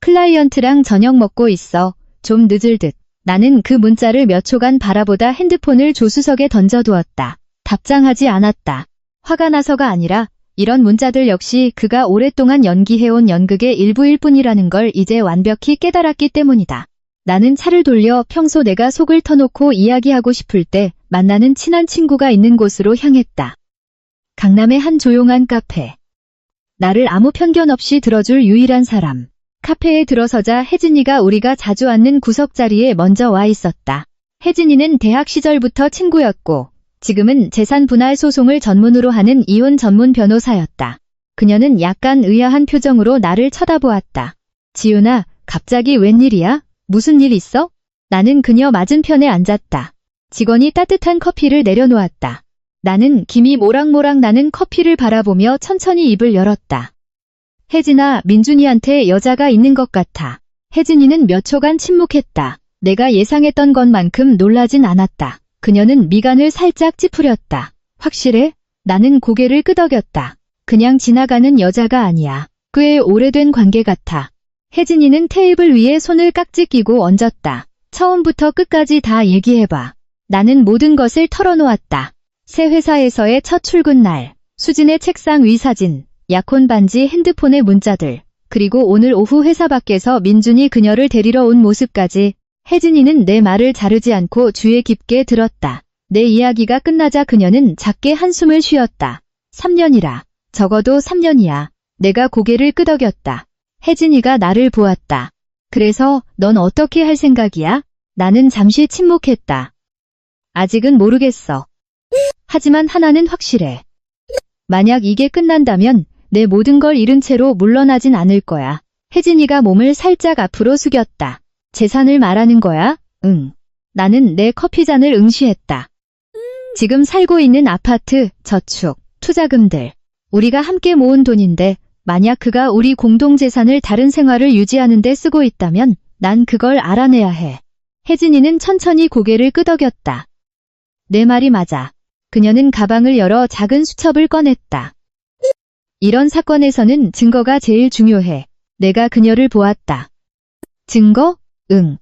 클라이언트랑 저녁 먹고 있어. 좀 늦을 듯. 나는 그 문자를 몇 초간 바라보다 핸드폰을 조수석에 던져두었다. 답장하지 않았다. 화가 나서가 아니라 이런 문자들 역시 그가 오랫동안 연기해온 연극의 일부일 뿐이라는 걸 이제 완벽히 깨달았기 때문이다. 나는 차를 돌려 평소 내가 속을 터놓고 이야기하고 싶을 때 만나는 친한 친구가 있는 곳으로 향했다. 강남의 한 조용한 카페. 나를 아무 편견 없이 들어줄 유일한 사람. 카페에 들어서자 혜진이가 우리가 자주 앉는 구석자리에 먼저 와 있었다. 혜진이는 대학 시절부터 친구였고 지금은 재산 분할 소송을 전문으로 하는 이혼 전문 변호사였다. 그녀는 약간 의아한 표정으로 나를 쳐다보았다. 지윤아, 갑자기 웬일이야? 무슨 일 있어? 나는 그녀 맞은편에 앉았다. 직원이 따뜻한 커피를 내려놓았다. 나는 김이 모락모락 나는 커피를 바라보며 천천히 입을 열었다. 혜진아, 민준이한테 여자가 있는 것 같아. 혜진이는 몇 초간 침묵했다. 내가 예상했던 것만큼 놀라진 않았다. 그녀는 미간을 살짝 찌푸렸다. 확실해? 나는 고개를 끄덕였다. 그냥 지나가는 여자가 아니야. 꽤 오래된 관계 같아. 혜진이는 테이블 위에 손을 깍지 끼고 얹었다. 처음부터 끝까지 다 얘기해봐. 나는 모든 것을 털어놓았다. 새 회사에서의 첫 출근 날, 수진의 책상 위 사진, 약혼 반지 핸드폰의 문자들, 그리고 오늘 오후 회사 밖에서 민준이 그녀를 데리러 온 모습까지. 혜진이는 내 말을 자르지 않고 귀에 깊게 들었다. 내 이야기가 끝나자 그녀는 작게 한숨을 쉬었다. 3년이라. 적어도 3년이야. 내가 고개를 끄덕였다. 혜진이가 나를 보았다. 그래서 넌 어떻게 할 생각이야? 나는 잠시 침묵했다. 아직은 모르겠어. 하지만 하나는 확실해. 만약 이게 끝난다면 내 모든 걸 잃은 채로 물러나진 않을 거야. 혜진이가 몸을 살짝 앞으로 숙였다. 재산을 말하는 거야? 응. 나는 내 커피잔을 응시했다. 지금 살고 있는 아파트, 저축, 투자금들. 우리가 함께 모은 돈인데 만약 그가 우리 공동재산을 다른 생활을 유지하는 데 쓰고 있다면 난 그걸 알아내야 해. 혜진이는 천천히 고개를 끄덕였다. 내 말이 맞아. 그녀는 가방을 열어 작은 수첩을 꺼냈다. 이런 사건에서는 증거가 제일 중요해. 내가 그녀를 보았다. 증거? 응.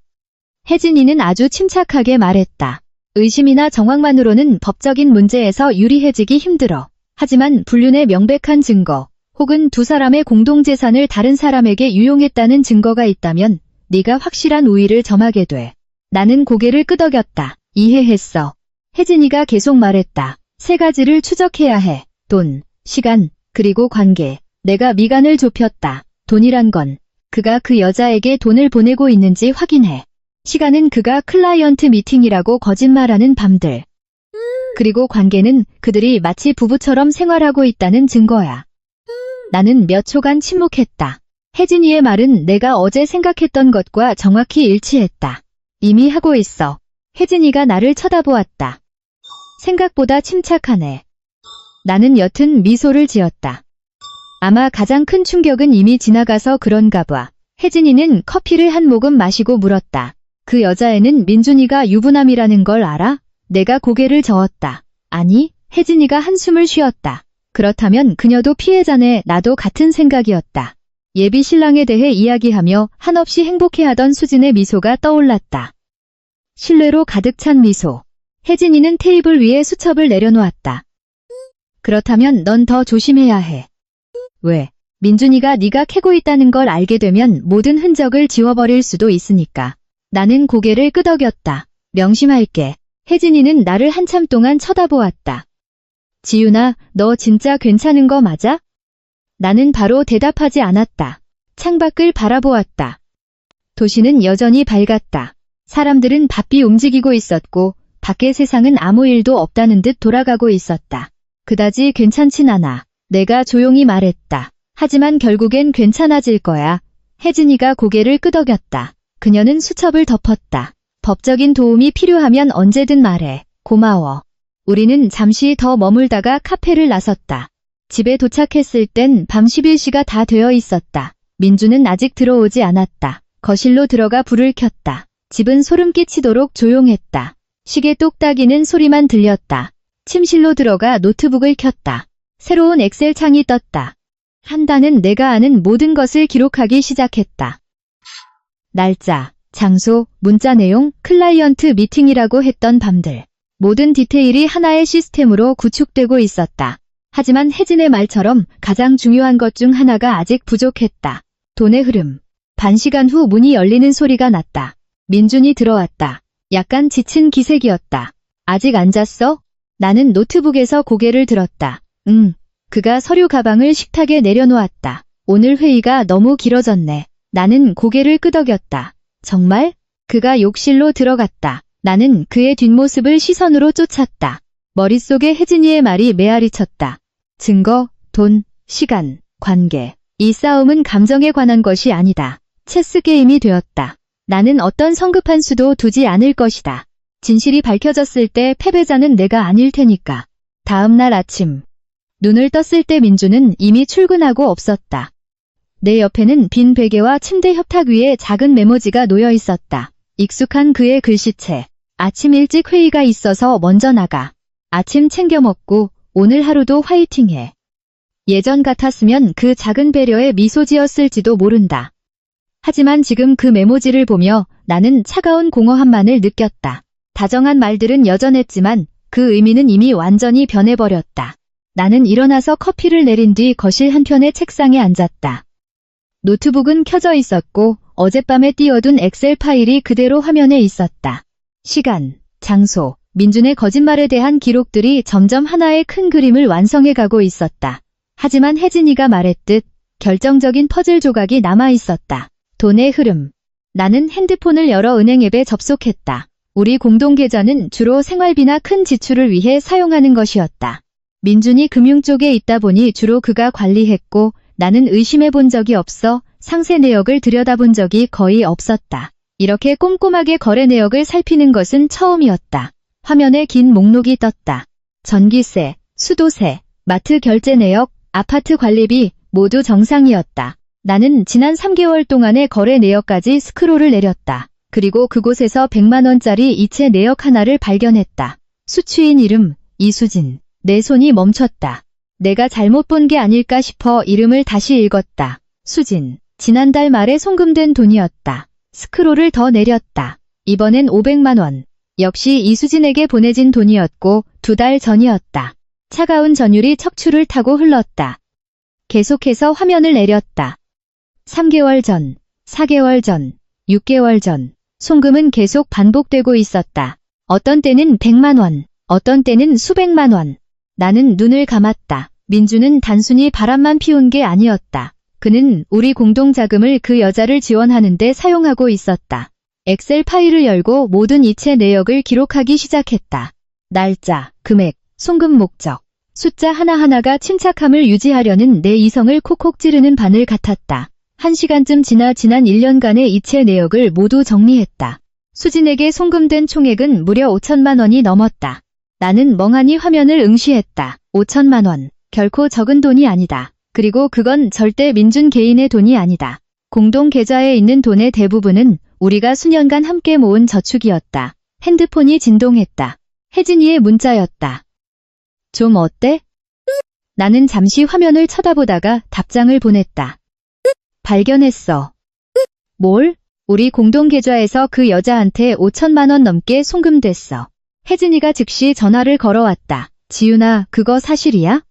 혜진이는 아주 침착하게 말했다. 의심이나 정황만으로는 법적인 문제에서 유리해지기 힘들어. 하지만 불륜의 명백한 증거, 혹은 두 사람의 공동재산을 다른 사람에게 유용했다는 증거가 있다면 네가 확실한 우위를 점하게 돼. 나는 고개를 끄덕였다. 이해했어. 혜진이가 계속 말했다. 세 가지를 추적해야 해. 돈, 시간, 그리고 관계. 내가 미간을 좁혔다. 돈이란 건 그가 그 여자에게 돈을 보내고 있는지 확인해. 시간은 그가 클라이언트 미팅이라고 거짓말하는 밤들. 그리고 관계는 그들이 마치 부부처럼 생활하고 있다는 증거야. 나는 몇 초간 침묵했다. 혜진이의 말은 내가 어제 생각했던 것과 정확히 일치했다. 이미 하고 있어. 혜진이가 나를 쳐다보았다. 생각보다 침착하네. 나는 옅은 미소를 지었다. 아마 가장 큰 충격은 이미 지나가서 그런가 봐. 혜진이는 커피를 한 모금 마시고 물었다. 그 여자애는 민준이가 유부남이라는 걸 알아? 내가 고개를 저었다. 아니, 혜진이가 한숨을 쉬었다. 그렇다면 그녀도 피해자네. 나도 같은 생각이었다. 예비 신랑에 대해 이야기하며 한없이 행복해하던 수진의 미소가 떠올랐다. 신뢰로 가득 찬 미소. 혜진이는 테이블 위에 수첩을 내려놓았다. 그렇다면 넌 더 조심해야 해. 왜? 민준이가 네가 캐고 있다는 걸 알게 되면 모든 흔적을 지워버릴 수도 있으니까. 나는 고개를 끄덕였다. 명심할게. 혜진이는 나를 한참 동안 쳐다보았다. 지윤아, 너 진짜 괜찮은 거 맞아? 나는 바로 대답하지 않았다. 창밖을 바라보았다. 도시는 여전히 밝았다. 사람들은 바삐 움직이고 있었고 밖의 세상은 아무 일도 없다는 듯 돌아가고 있었다. 그다지 괜찮진 않아. 내가 조용히 말했다. 하지만 결국엔 괜찮아질 거야. 혜진이가 고개를 끄덕였다. 그녀는 수첩을 덮었다. 법적인 도움이 필요하면 언제든 말해. 고마워. 우리는 잠시 더 머물다가 카페를 나섰다. 집에 도착했을 땐 밤 11시가 다 되어 있었다. 민주는 아직 들어오지 않았다. 거실로 들어가 불을 켰다. 집은 소름 끼치도록 조용했다. 시계 똑딱이는 소리만 들렸다. 침실로 들어가 노트북을 켰다. 새로운 엑셀 창이 떴다. 한다는 내가 아는 모든 것을 기록하기 시작했다. 날짜, 장소, 문자 내용, 클라이언트 미팅이라고 했던 밤들. 모든 디테일이 하나의 시스템으로 구축되고 있었다. 하지만 혜진의 말처럼 가장 중요한 것 중 하나가 아직 부족했다. 돈의 흐름. 반 시간 후 문이 열리는 소리가 났다. 민준이 들어왔다. 약간 지친 기색이었다. 아직 안 잤어? 나는 노트북에서 고개를 들었다. 그가 서류 가방을 식탁에 내려놓았다. 오늘 회의가 너무 길어졌네. 나는 고개를 끄덕였다. 정말? 그가 욕실로 들어갔다. 나는 그의 뒷모습을 시선으로 쫓았다. 머릿속에 혜진이의 말이 메아리 쳤다. 증거, 돈, 시간, 관계. 이 싸움은 감정에 관한 것이 아니다. 체스 게임이 되었다. 나는 어떤 성급한 수도 두지 않을 것이다. 진실이 밝혀졌을 때 패배자는 내가 아닐 테니까. 다음 날 아침. 눈을 떴을 때 민주는 이미 출근하고 없었다. 내 옆에는 빈 베개와 침대 협탁 위에 작은 메모지가 놓여 있었다. 익숙한 그의 글씨체. 아침 일찍 회의가 있어서 먼저 나가. 아침 챙겨 먹고 오늘 하루도 화이팅해. 예전 같았으면 그 작은 배려에 미소 지었을지도 모른다. 하지만 지금 그 메모지를 보며 나는 차가운 공허함만을 느꼈다. 다정한 말들은 여전했지만 그 의미는 이미 완전히 변해버렸다. 나는 일어나서 커피를 내린 뒤 거실 한편의 책상에 앉았다. 노트북은 켜져 있었고 어젯밤에 띄워둔 엑셀 파일이 그대로 화면에 있었다. 시간, 장소, 민준의 거짓말에 대한 기록들이 점점 하나의 큰 그림을 완성해가고 있었다. 하지만 혜진이가 말했듯 결정적인 퍼즐 조각이 남아있었다. 돈의 흐름. 나는 핸드폰을 열어 은행 앱에 접속했다. 우리 공동 계좌는 주로 생활비나 큰 지출을 위해 사용하는 것이었다. 민준이 금융 쪽에 있다 보니 주로 그가 관리했고 나는 의심해 본 적이 없어 상세 내역을 들여다본 적이 거의 없었다. 이렇게 꼼꼼하게 거래 내역을 살피는 것은 처음이었다. 화면에 긴 목록이 떴다. 전기세, 수도세, 마트 결제 내역, 아파트 관리비 모두 정상이었다. 나는 지난 3개월 동안의 거래 내역까지 스크롤을 내렸다. 그리고 그곳에서 100만 원짜리 이체 내역 하나를 발견했다. 수취인 이름, 이수진. 내 손이 멈췄다. 내가 잘못 본 게 아닐까 싶어 이름을 다시 읽었다. 수진. 지난달 말에 송금된 돈이었다. 스크롤을 더 내렸다. 이번엔 500만 원. 역시 이수진에게 보내진 돈이었고 2달 전이었다. 차가운 전율이 척추를 타고 흘렀다. 계속해서 화면을 내렸다. 3개월 전, 4개월 전, 6개월 전. 송금은 계속 반복되고 있었다. 어떤 때는 100만 원, 어떤 때는 수백만 원. 나는 눈을 감았다. 민주는 단순히 바람만 피운 게 아니었다. 그는 우리 공동자금을 그 여자를 지원하는 데 사용하고 있었다. 엑셀 파일을 열고 모든 이체 내역을 기록하기 시작했다. 날짜, 금액, 송금 목적. 숫자 하나하나가 침착함을 유지하려는 내 이성을 콕콕 찌르는 바늘 같았다. 1시간쯤 지나 지난 1년간의 이체 내역을 모두 정리했다. 수진에게 송금된 총액은 무려 5천만 원이 넘었다. 나는 멍하니 화면을 응시했다. 5천만 원. 결코 적은 돈이 아니다. 그리고 그건 절대 민준 개인의 돈이 아니다. 공동 계좌에 있는 돈의 대부분은 우리가 수년간 함께 모은 저축이었다. 핸드폰이 진동했다. 혜진이의 문자였다. 좀 어때? 나는 잠시 화면을 쳐다보다가 답장을 보냈다. 발견했어. 뭘? 우리 공동 계좌에서 그 여자한테 5천만 원 넘게 송금됐어. 혜진이가 즉시 전화를 걸어왔다. 지윤아, 그거 사실이야?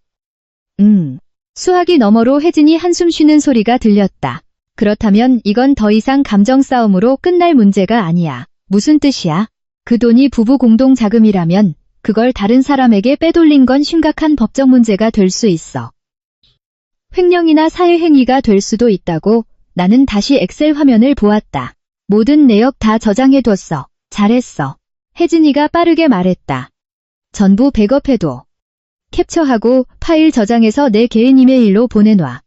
수화기 너머로 혜진이 한숨 쉬는 소리가 들렸다. 그렇다면 이건 더 이상 감정 싸움으로 끝날 문제가 아니야. 무슨 뜻이야? 그 돈이 부부 공동 자금이라면 그걸 다른 사람에게 빼돌린 건 심각한 법적 문제가 될 수 있어. 횡령이나 사회행위가 될 수도 있다고. 나는 다시 엑셀 화면을 보았다. 모든 내역 다 저장해뒀어. 잘했어. 혜진이가 빠르게 말했다. 전부 백업해둬. 캡처하고 파일 저장해서 내 개인 이메일로 보내놔.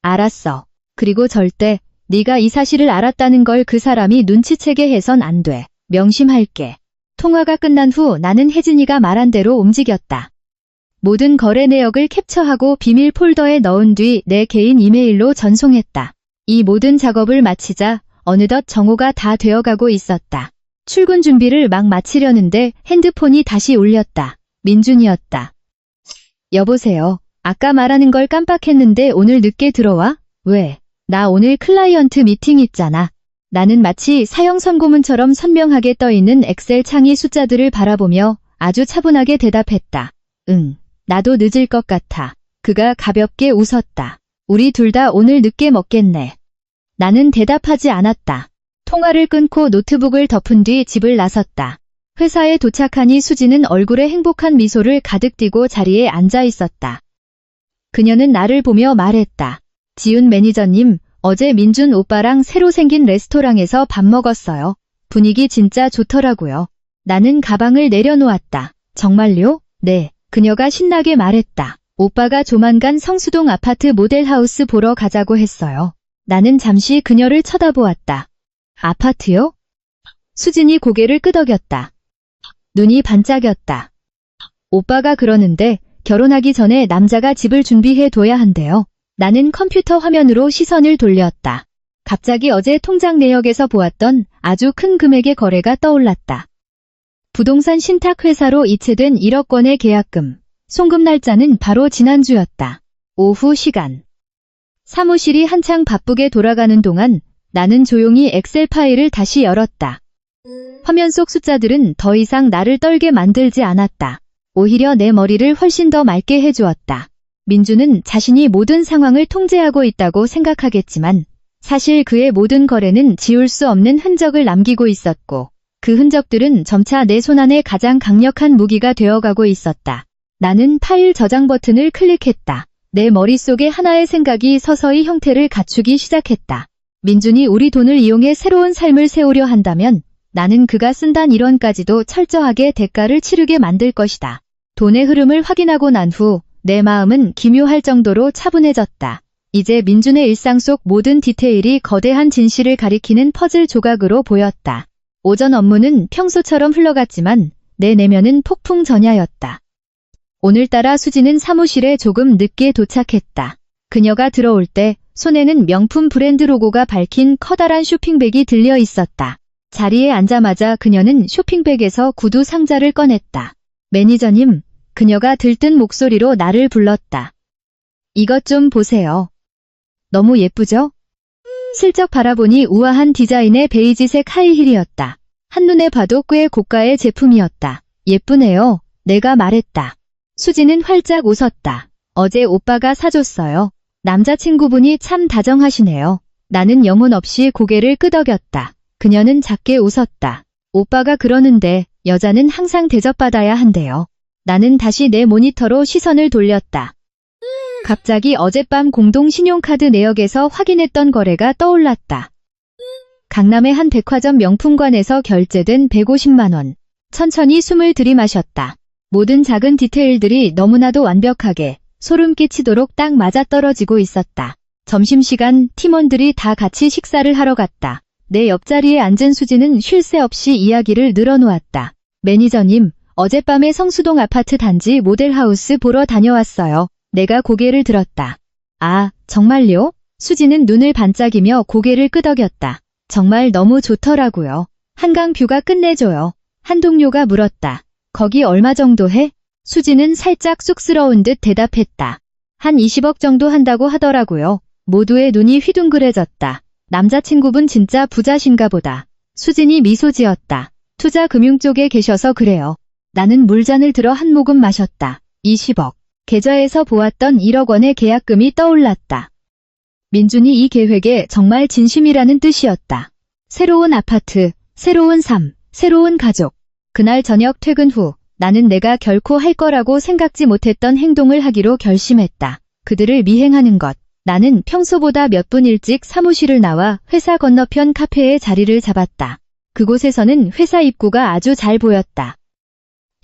알았어. 그리고 절대 네가 이 사실을 알았다는 걸 그 사람이 눈치채게 해선 안 돼. 명심할게. 통화가 끝난 후 나는 혜진이가 말한 대로 움직였다. 모든 거래 내역을 캡처하고 비밀 폴더에 넣은 뒤 내 개인 이메일로 전송했다. 이 모든 작업을 마치자 어느덧 정오가 다 되어가고 있었다. 출근 준비를 막 마치려는데 핸드폰이 다시 울렸다. 민준이었다. 여보세요. 아까 말하는 걸 깜빡했는데 오늘 늦게 들어와? 왜? 나 오늘 클라이언트 미팅 있잖아. 나는 마치 사형 선고문처럼 선명하게 떠있는 엑셀 창의 숫자들을 바라보며 아주 차분하게 대답했다. 응, 나도 늦을 것 같아. 그가 가볍게 웃었다. 우리 둘 다 오늘 늦게 먹겠네. 나는 대답하지 않았다. 통화를 끊고 노트북을 덮은 뒤 집을 나섰다. 회사에 도착하니 수지는 얼굴에 행복한 미소를 가득 띠고 자리에 앉아 있었다. 그녀는 나를 보며 말했다. 지훈 매니저님, 어제 민준 오빠랑 새로 생긴 레스토랑에서 밥 먹었어요. 분위기 진짜 좋더라고요. 나는 가방을 내려놓았다. 정말요? 네. 그녀가 신나게 말했다. 오빠가 조만간 성수동 아파트 모델하우스 보러 가자고 했어요. 나는 잠시 그녀를 쳐다보았다. 아파트요? 수진이 고개를 끄덕였다. 눈이 반짝였다. 오빠가 그러는데 결혼하기 전에 남자가 집을 준비해 둬야 한대요. 나는 컴퓨터 화면으로 시선을 돌렸다. 갑자기 어제 통장 내역에서 보았던 아주 큰 금액의 거래가 떠올랐다. 부동산 신탁회사로 이체된 1억 원의 계약금. 송금 날짜는 바로 지난주였다. 오후 시간. 사무실이 한창 바쁘게 돌아가는 동안 나는 조용히 엑셀 파일을 다시 열었다. 화면 속 숫자들은 더 이상 나를 떨게 만들지 않았다. 오히려 내 머리를 훨씬 더 맑게 해주었다. 민주는 자신이 모든 상황을 통제하고 있다고 생각하겠지만 사실 그의 모든 거래는 지울 수 없는 흔적을 남기고 있었고 그 흔적들은 점차 내 손안에 가장 강력한 무기가 되어가고 있었다. 나는 파일 저장 버튼을 클릭했다. 내 머릿속에 하나의 생각이 서서히 형태를 갖추기 시작했다. 민준이 우리 돈을 이용해 새로운 삶을 세우려 한다면 나는 그가 쓴 단 1원까지도 철저하게 대가를 치르게 만들 것이다. 돈의 흐름을 확인하고 난 후 내 마음은 기묘할 정도로 차분해졌다. 이제 민준의 일상 속 모든 디테일이 거대한 진실을 가리키는 퍼즐 조각으로 보였다. 오전 업무는 평소처럼 흘러갔지만 내 내면은 폭풍 전야였다. 오늘따라 수지는 사무실에 조금 늦게 도착했다. 그녀가 들어올 때 손에는 명품 브랜드 로고가 밝힌 커다란 쇼핑백이 들려 있었다. 자리에 앉자마자 그녀는 쇼핑백에서 구두 상자를 꺼냈다. 매니저님, 그녀가 들뜬 목소리로 나를 불렀다. 이것 좀 보세요. 너무 예쁘죠? 슬쩍 바라보니 우아한 디자인의 베이지색 하이힐이었다. 한눈에 봐도 꽤 고가의 제품이었다. 예쁘네요. 내가 말했다. 수지는 활짝 웃었다. 어제 오빠가 사줬어요. 남자친구분이 참 다정하시네요. 나는 영혼 없이 고개를 끄덕였다. 그녀는 작게 웃었다. 오빠가 그러는데 여자는 항상 대접받아야 한대요. 나는 다시 내 모니터로 시선을 돌렸다. 갑자기 어젯밤 공동 신용카드 내역에서 확인했던 거래가 떠올랐다. 강남의 한 백화점 명품관에서 결제된 150만 원. 천천히 숨을 들이마셨다. 모든 작은 디테일들이 너무나도 완벽하게 소름 끼치도록 딱 맞아떨어지고 있었다. 점심시간 팀원들이 다 같이 식사를 하러 갔다. 내 옆자리에 앉은 수지는 쉴 새 없이 이야기를 늘어놓았다. 매니저님, 어젯밤에 성수동 아파트 단지 모델하우스 보러 다녀왔어요. 내가 고개를 들었다. 아, 정말요? 수지는 눈을 반짝이며 고개를 끄덕였다. 정말 너무 좋더라고요. 한강 뷰가 끝내줘요. 한 동료가 물었다. 거기 얼마 정도 해? 수지는 살짝 쑥스러운 듯 대답했다. 한 20억 정도 한다고 하더라고요. 모두의 눈이 휘둥그레졌다. 남자친구분 진짜 부자신가 보다. 수진이 미소 지었다. 투자 금융 쪽에 계셔서 그래요. 나는 물잔을 들어 한 모금 마셨다. 20억. 계좌에서 보았던 1억 원의 계약금이 떠올랐다. 민준이 이 계획에 정말 진심이라는 뜻이었다. 새로운 아파트, 새로운 삶, 새로운 가족. 그날 저녁 퇴근 후 나는 내가 결코 할 거라고 생각지 못했던 행동을 하기로 결심했다. 그들을 미행하는 것. 나는 평소보다 몇 분 일찍 사무실을 나와 회사 건너편 카페에 자리를 잡았다. 그곳에서는 회사 입구가 아주 잘 보였다.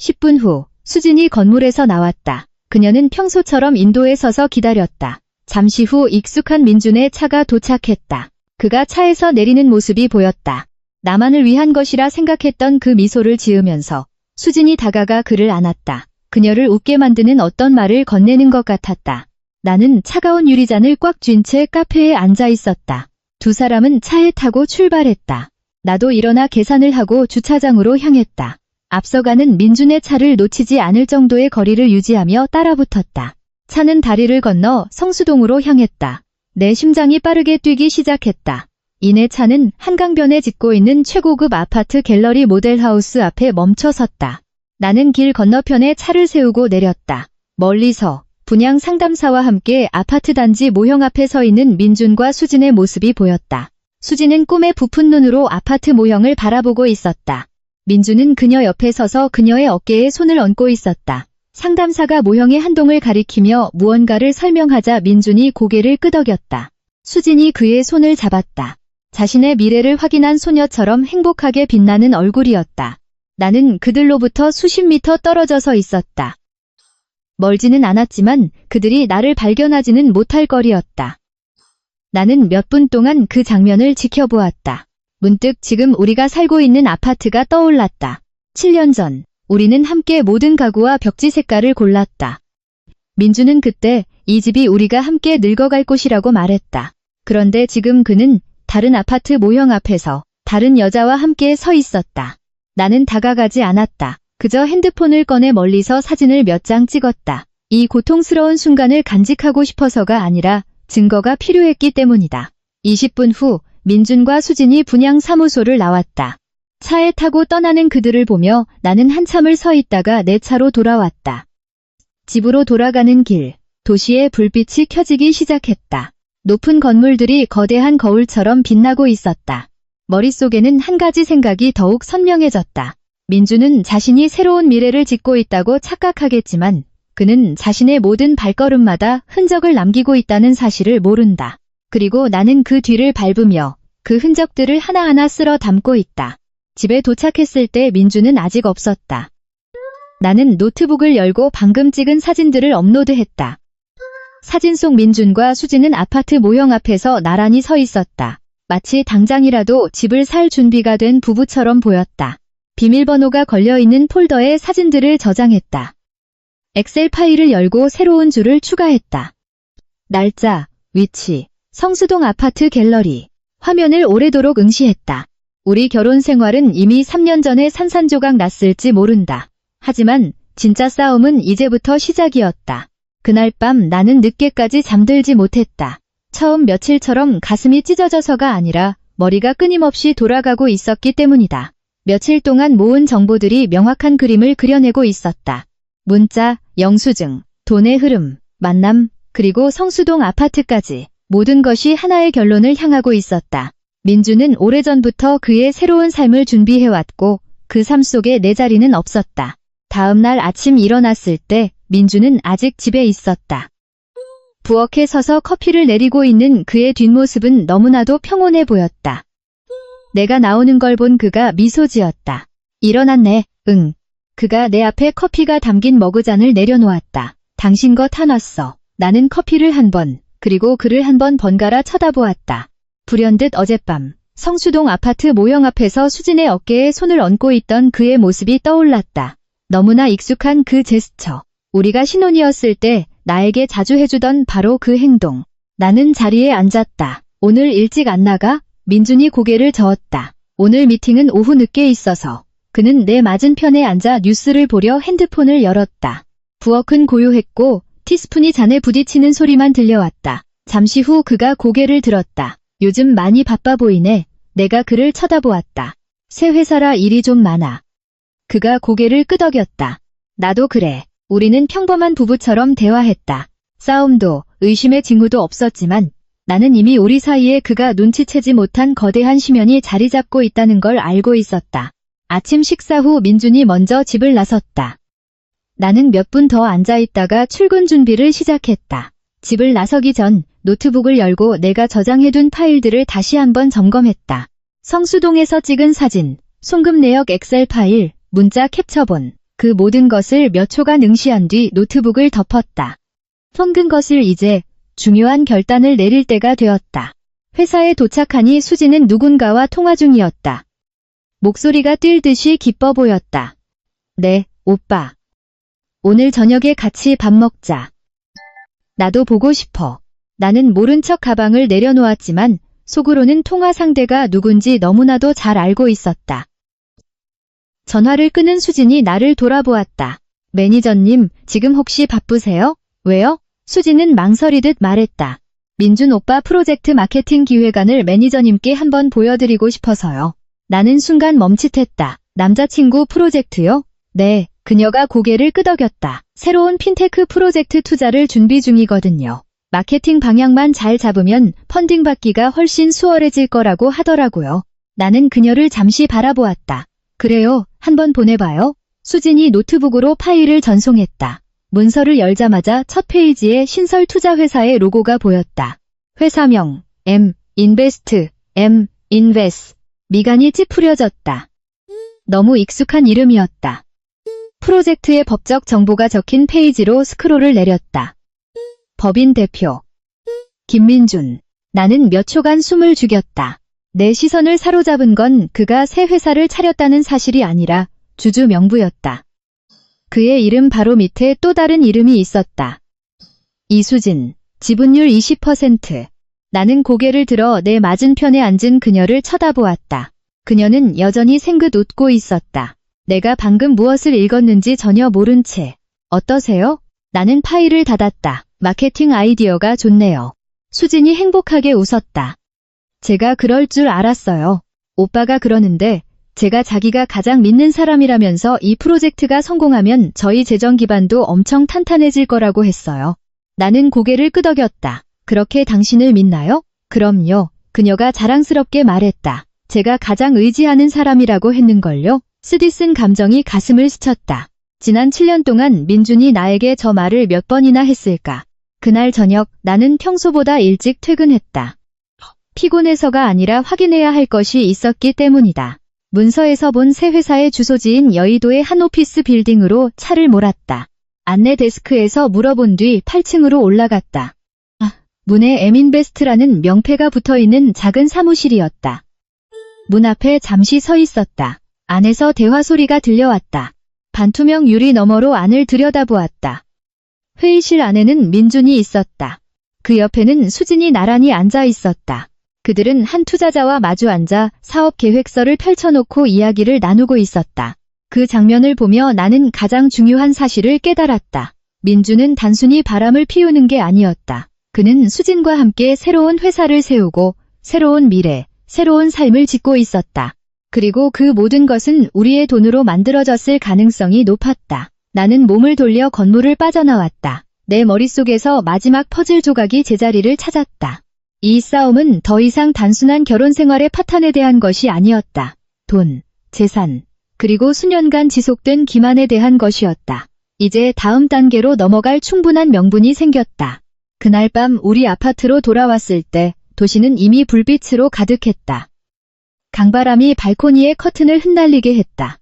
10분 후 수진이 건물에서 나왔다. 그녀는 평소처럼 인도에 서서 기다렸다. 잠시 후 익숙한 민준의 차가 도착했다. 그가 차에서 내리는 모습이 보였다. 나만을 위한 것이라 생각했던 그 미소를 지으면서 수진이 다가가 그를 안았다. 그녀를 웃게 만드는 어떤 말을 건네는 것 같았다. 나는 차가운 유리잔을 꽉 쥔 채 카페에 앉아 있었다. 두 사람은 차에 타고 출발했다. 나도 일어나 계산을 하고 주차장으로 향했다. 앞서가는 민준의 차를 놓치지 않을 정도의 거리를 유지하며 따라붙었다. 차는 다리를 건너 성수동으로 향했다. 내 심장이 빠르게 뛰기 시작했다. 이내 차는 한강변에 짓고 있는 최고급 아파트 갤러리 모델하우스 앞에 멈춰 섰다. 나는 길 건너편에 차를 세우고 내렸다. 멀리서 분양 상담사와 함께 아파트 단지 모형 앞에 서 있는 민준과 수진의 모습이 보였다. 수진은 꿈에 부푼 눈으로 아파트 모형을 바라보고 있었다. 민준은 그녀 옆에 서서 그녀의 어깨에 손을 얹고 있었다. 상담사가 모형의 한동을 가리키며 무언가를 설명하자 민준이 고개를 끄덕였다. 수진이 그의 손을 잡았다. 자신의 미래를 확인한 소녀처럼 행복하게 빛나는 얼굴이었다. 나는 그들로부터 수십 미터 떨어져서 있었다. 멀지는 않았지만 그들이 나를 발견하지는 못할 거리였다. 나는 몇 분 동안 그 장면을 지켜보았다. 문득 지금 우리가 살고 있는 아파트가 떠올랐다. 7년 전 우리는 함께 모든 가구와 벽지 색깔을 골랐다. 민주는 그때 이 집이 우리가 함께 늙어갈 곳이라고 말했다. 그런데 지금 그는 다른 아파트 모형 앞에서 다른 여자와 함께 서 있었다. 나는 다가가지 않았다. 그저 핸드폰을 꺼내 멀리서 사진을 몇 장 찍었다. 이 고통스러운 순간을 간직하고 싶어서가 아니라 증거가 필요했기 때문이다. 20분 후 민준과 수진이 분양 사무소를 나왔다. 차에 타고 떠나는 그들을 보며 나는 한참을 서 있다가 내 차로 돌아왔다. 집으로 돌아가는 길, 도시의 불빛이 켜지기 시작했다. 높은 건물들이 거대한 거울처럼 빛나고 있었다. 머릿속에는 한 가지 생각이 더욱 선명해졌다. 민주는 자신이 새로운 미래를 짓고 있다고 착각하겠지만 그는 자신의 모든 발걸음마다 흔적을 남기고 있다는 사실을 모른다. 그리고 나는 그 뒤를 밟으며 그 흔적들을 하나하나 쓸어 담고 있다. 집에 도착했을 때 민주는 아직 없었다. 나는 노트북을 열고 방금 찍은 사진들을 업로드했다. 사진 속 민준과 수진은 아파트 모형 앞에서 나란히 서 있었다. 마치 당장이라도 집을 살 준비가 된 부부처럼 보였다. 비밀번호가 걸려있는 폴더에 사진들을 저장했다. 엑셀 파일을 열고 새로운 줄을 추가했다. 날짜, 위치, 성수동 아파트 갤러리. 화면을 오래도록 응시했다. 우리 결혼 생활은 이미 3년 전에 산산조각 났을지 모른다. 하지만 진짜 싸움은 이제부터 시작이었다. 그날 밤 나는 늦게까지 잠들지 못했다. 처음 며칠처럼 가슴이 찢어져서가 아니라 머리가 끊임없이 돌아가고 있었기 때문이다. 며칠 동안 모은 정보들이 명확한 그림을 그려내고 있었다. 문자, 영수증, 돈의 흐름, 만남, 그리고 성수동 아파트까지 모든 것이 하나의 결론을 향하고 있었다. 민주는 오래전부터 그의 새로운 삶을 준비해왔고 그 삶 속에 내 자리는 없었다. 다음 날 아침 일어났을 때 민주는 아직 집에 있었다. 부엌에 서서 커피를 내리고 있는 그의 뒷모습은 너무나도 평온해 보였다. 내가 나오는 걸 본 그가 미소 지었다. 일어났네, 응. 그가 내 앞에 커피가 담긴 머그잔을 내려놓았다. 당신 거 타놨어. 나는 커피를 한 번, 그리고 그를 한 번 번갈아 쳐다보았다. 불현듯 어젯밤, 성수동 아파트 모형 앞에서 수진의 어깨에 손을 얹고 있던 그의 모습이 떠올랐다. 너무나 익숙한 그 제스처. 우리가 신혼이었을 때 나에게 자주 해주던 바로 그 행동. 나는 자리에 앉았다. 오늘 일찍 안 나가? 민준이 고개를 저었다. 오늘 미팅은 오후 늦게 있어서. 그는 내 맞은편에 앉아 뉴스를 보려 핸드폰을 열었다. 부엌은 고요했고 티스푼이 잔에 부딪히는 소리만 들려왔다. 잠시 후 그가 고개를 들었다. 요즘 많이 바빠 보이네. 내가 그를 쳐다보았다. 새 회사라 일이 좀 많아. 그가 고개를 끄덕였다. 나도 그래. 우리는 평범한 부부처럼 대화했다. 싸움도 의심의 징후도 없었지만 나는 이미 우리 사이에 그가 눈치채지 못한 거대한 심연이 자리 잡고 있다는 걸 알고 있었다. 아침 식사 후 민준이 먼저 집을 나섰다. 나는 몇 분 더 앉아있다가 출근 준비를 시작했다. 집을 나서기 전 노트북을 열고 내가 저장해둔 파일들을 다시 한번 점검했다. 성수동에서 찍은 사진, 송금 내역 엑셀 파일, 문자 캡처본, 그 모든 것을 몇 초간 응시한 뒤 노트북을 덮었다. 손금 것을 이제 중요한 결단을 내릴 때가 되었다. 회사에 도착하니 수지는 누군가와 통화 중이었다. 목소리가 뛸 듯이 기뻐 보였다. 네, 오빠. 오늘 저녁에 같이 밥 먹자. 나도 보고 싶어. 나는 모른 척 가방을 내려놓았지만 속으로는 통화 상대가 누군지 너무나도 잘 알고 있었다. 전화를 끄는 수진이 나를 돌아보았다. 매니저님, 지금 혹시 바쁘세요? 왜요? 수진은 망설이듯 말했다. 민준 오빠 프로젝트 마케팅 기획안을 매니저님께 한번 보여드리고 싶어서요. 나는 순간 멈칫했다. 남자친구 프로젝트요? 네, 그녀가 고개를 끄덕였다. 새로운 핀테크 프로젝트 투자를 준비 중이거든요. 마케팅 방향만 잘 잡으면 펀딩 받기가 훨씬 수월해질 거라고 하더라고요. 나는 그녀를 잠시 바라보았다. 그래요, 한번 보내봐요. 수진이 노트북으로 파일을 전송했다. 문서를 열자마자 첫 페이지에 신설 투자회사의 로고가 보였다. 회사명, 인베스트, 인베스. 미간이 찌푸려졌다. 너무 익숙한 이름이었다. 프로젝트의 법적 정보가 적힌 페이지로 스크롤을 내렸다. 법인 대표 김민준. 나는 몇 초간 숨을 죽였다. 내 시선을 사로잡은 건 그가 새 회사를 차렸다는 사실이 아니라 주주 명부였다. 그의 이름 바로 밑에 또 다른 이름이 있었다. 이수진, 지분율 20%. 나는 고개를 들어 내 맞은편에 앉은 그녀를 쳐다보았다. 그녀는 여전히 생긋 웃고 있었다. 내가 방금 무엇을 읽었는지 전혀 모른 채. 어떠세요? 나는 파일을 닫았다. 마케팅 아이디어가 좋네요. 수진이 행복하게 웃었다. 제가 그럴 줄 알았어요. 오빠가 그러는데 제가 자기가 가장 믿는 사람이라면서 이 프로젝트가 성공하면 저희 재정 기반도 엄청 탄탄해질 거라고 했어요. 나는 고개를 끄덕였다. 그렇게 당신을 믿나요? 그럼요. 그녀가 자랑스럽게 말했다. 제가 가장 의지하는 사람이라고 했는걸요. 쓰디쓴 감정이 가슴을 스쳤다. 지난 7년 동안 민준이 나에게 저 말을 몇 번이나 했을까. 그날 저녁 나는 평소보다 일찍 퇴근했다. 피곤해서가 아니라 확인해야 할 것이 있었기 때문이다. 문서에서 본 새 회사의 주소지인 여의도의 한 오피스 빌딩으로 차를 몰았다. 안내 데스크에서 물어본 뒤 8층으로 올라갔다. 문에 인베스트라는 명패가 붙어있는 작은 사무실이었다. 문 앞에 잠시 서 있었다. 안에서 대화 소리가 들려왔다. 반투명 유리 너머로 안을 들여다보았다. 회의실 안에는 민준이 있었다. 그 옆에는 수진이 나란히 앉아 있었다. 그들은 한 투자자와 마주 앉아 사업 계획서를 펼쳐놓고 이야기를 나누고 있었다. 그 장면을 보며 나는 가장 중요한 사실을 깨달았다. 민준은 단순히 바람을 피우는 게 아니었다. 그는 수진과 함께 새로운 회사를 세우고 새로운 미래, 새로운 삶을 짓고 있었다. 그리고 그 모든 것은 우리의 돈으로 만들어졌을 가능성이 높았다. 나는 몸을 돌려 건물을 빠져나왔다. 내 머릿속에서 마지막 퍼즐 조각이 제자리를 찾았다. 이 싸움은 더 이상 단순한 결혼 생활의 파탄에 대한 것이 아니었다. 돈, 재산, 그리고 수년간 지속된 기만에 대한 것이었다. 이제 다음 단계로 넘어갈 충분한 명분이 생겼다. 그날 밤 우리 아파트로 돌아왔을 때 도시는 이미 불빛으로 가득했다. 강바람이 발코니의 커튼을 흩날리게 했다.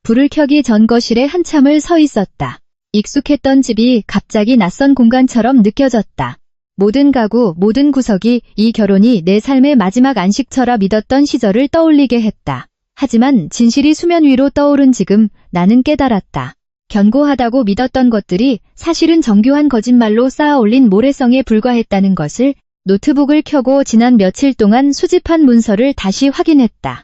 불을 켜기 전 거실에 한참을 서 있었다. 익숙했던 집이 갑자기 낯선 공간처럼 느껴졌다. 모든 가구, 모든 구석이 이 결혼이 내 삶의 마지막 안식처라 믿었던 시절을 떠올리게 했다. 하지만 진실이 수면 위로 떠오른 지금 나는 깨달았다. 견고하다고 믿었던 것들이 사실은 정교한 거짓말로 쌓아 올린 모래성에 불과했다는 것을. 노트북을 켜고 지난 며칠 동안 수집한 문서를 다시 확인했다.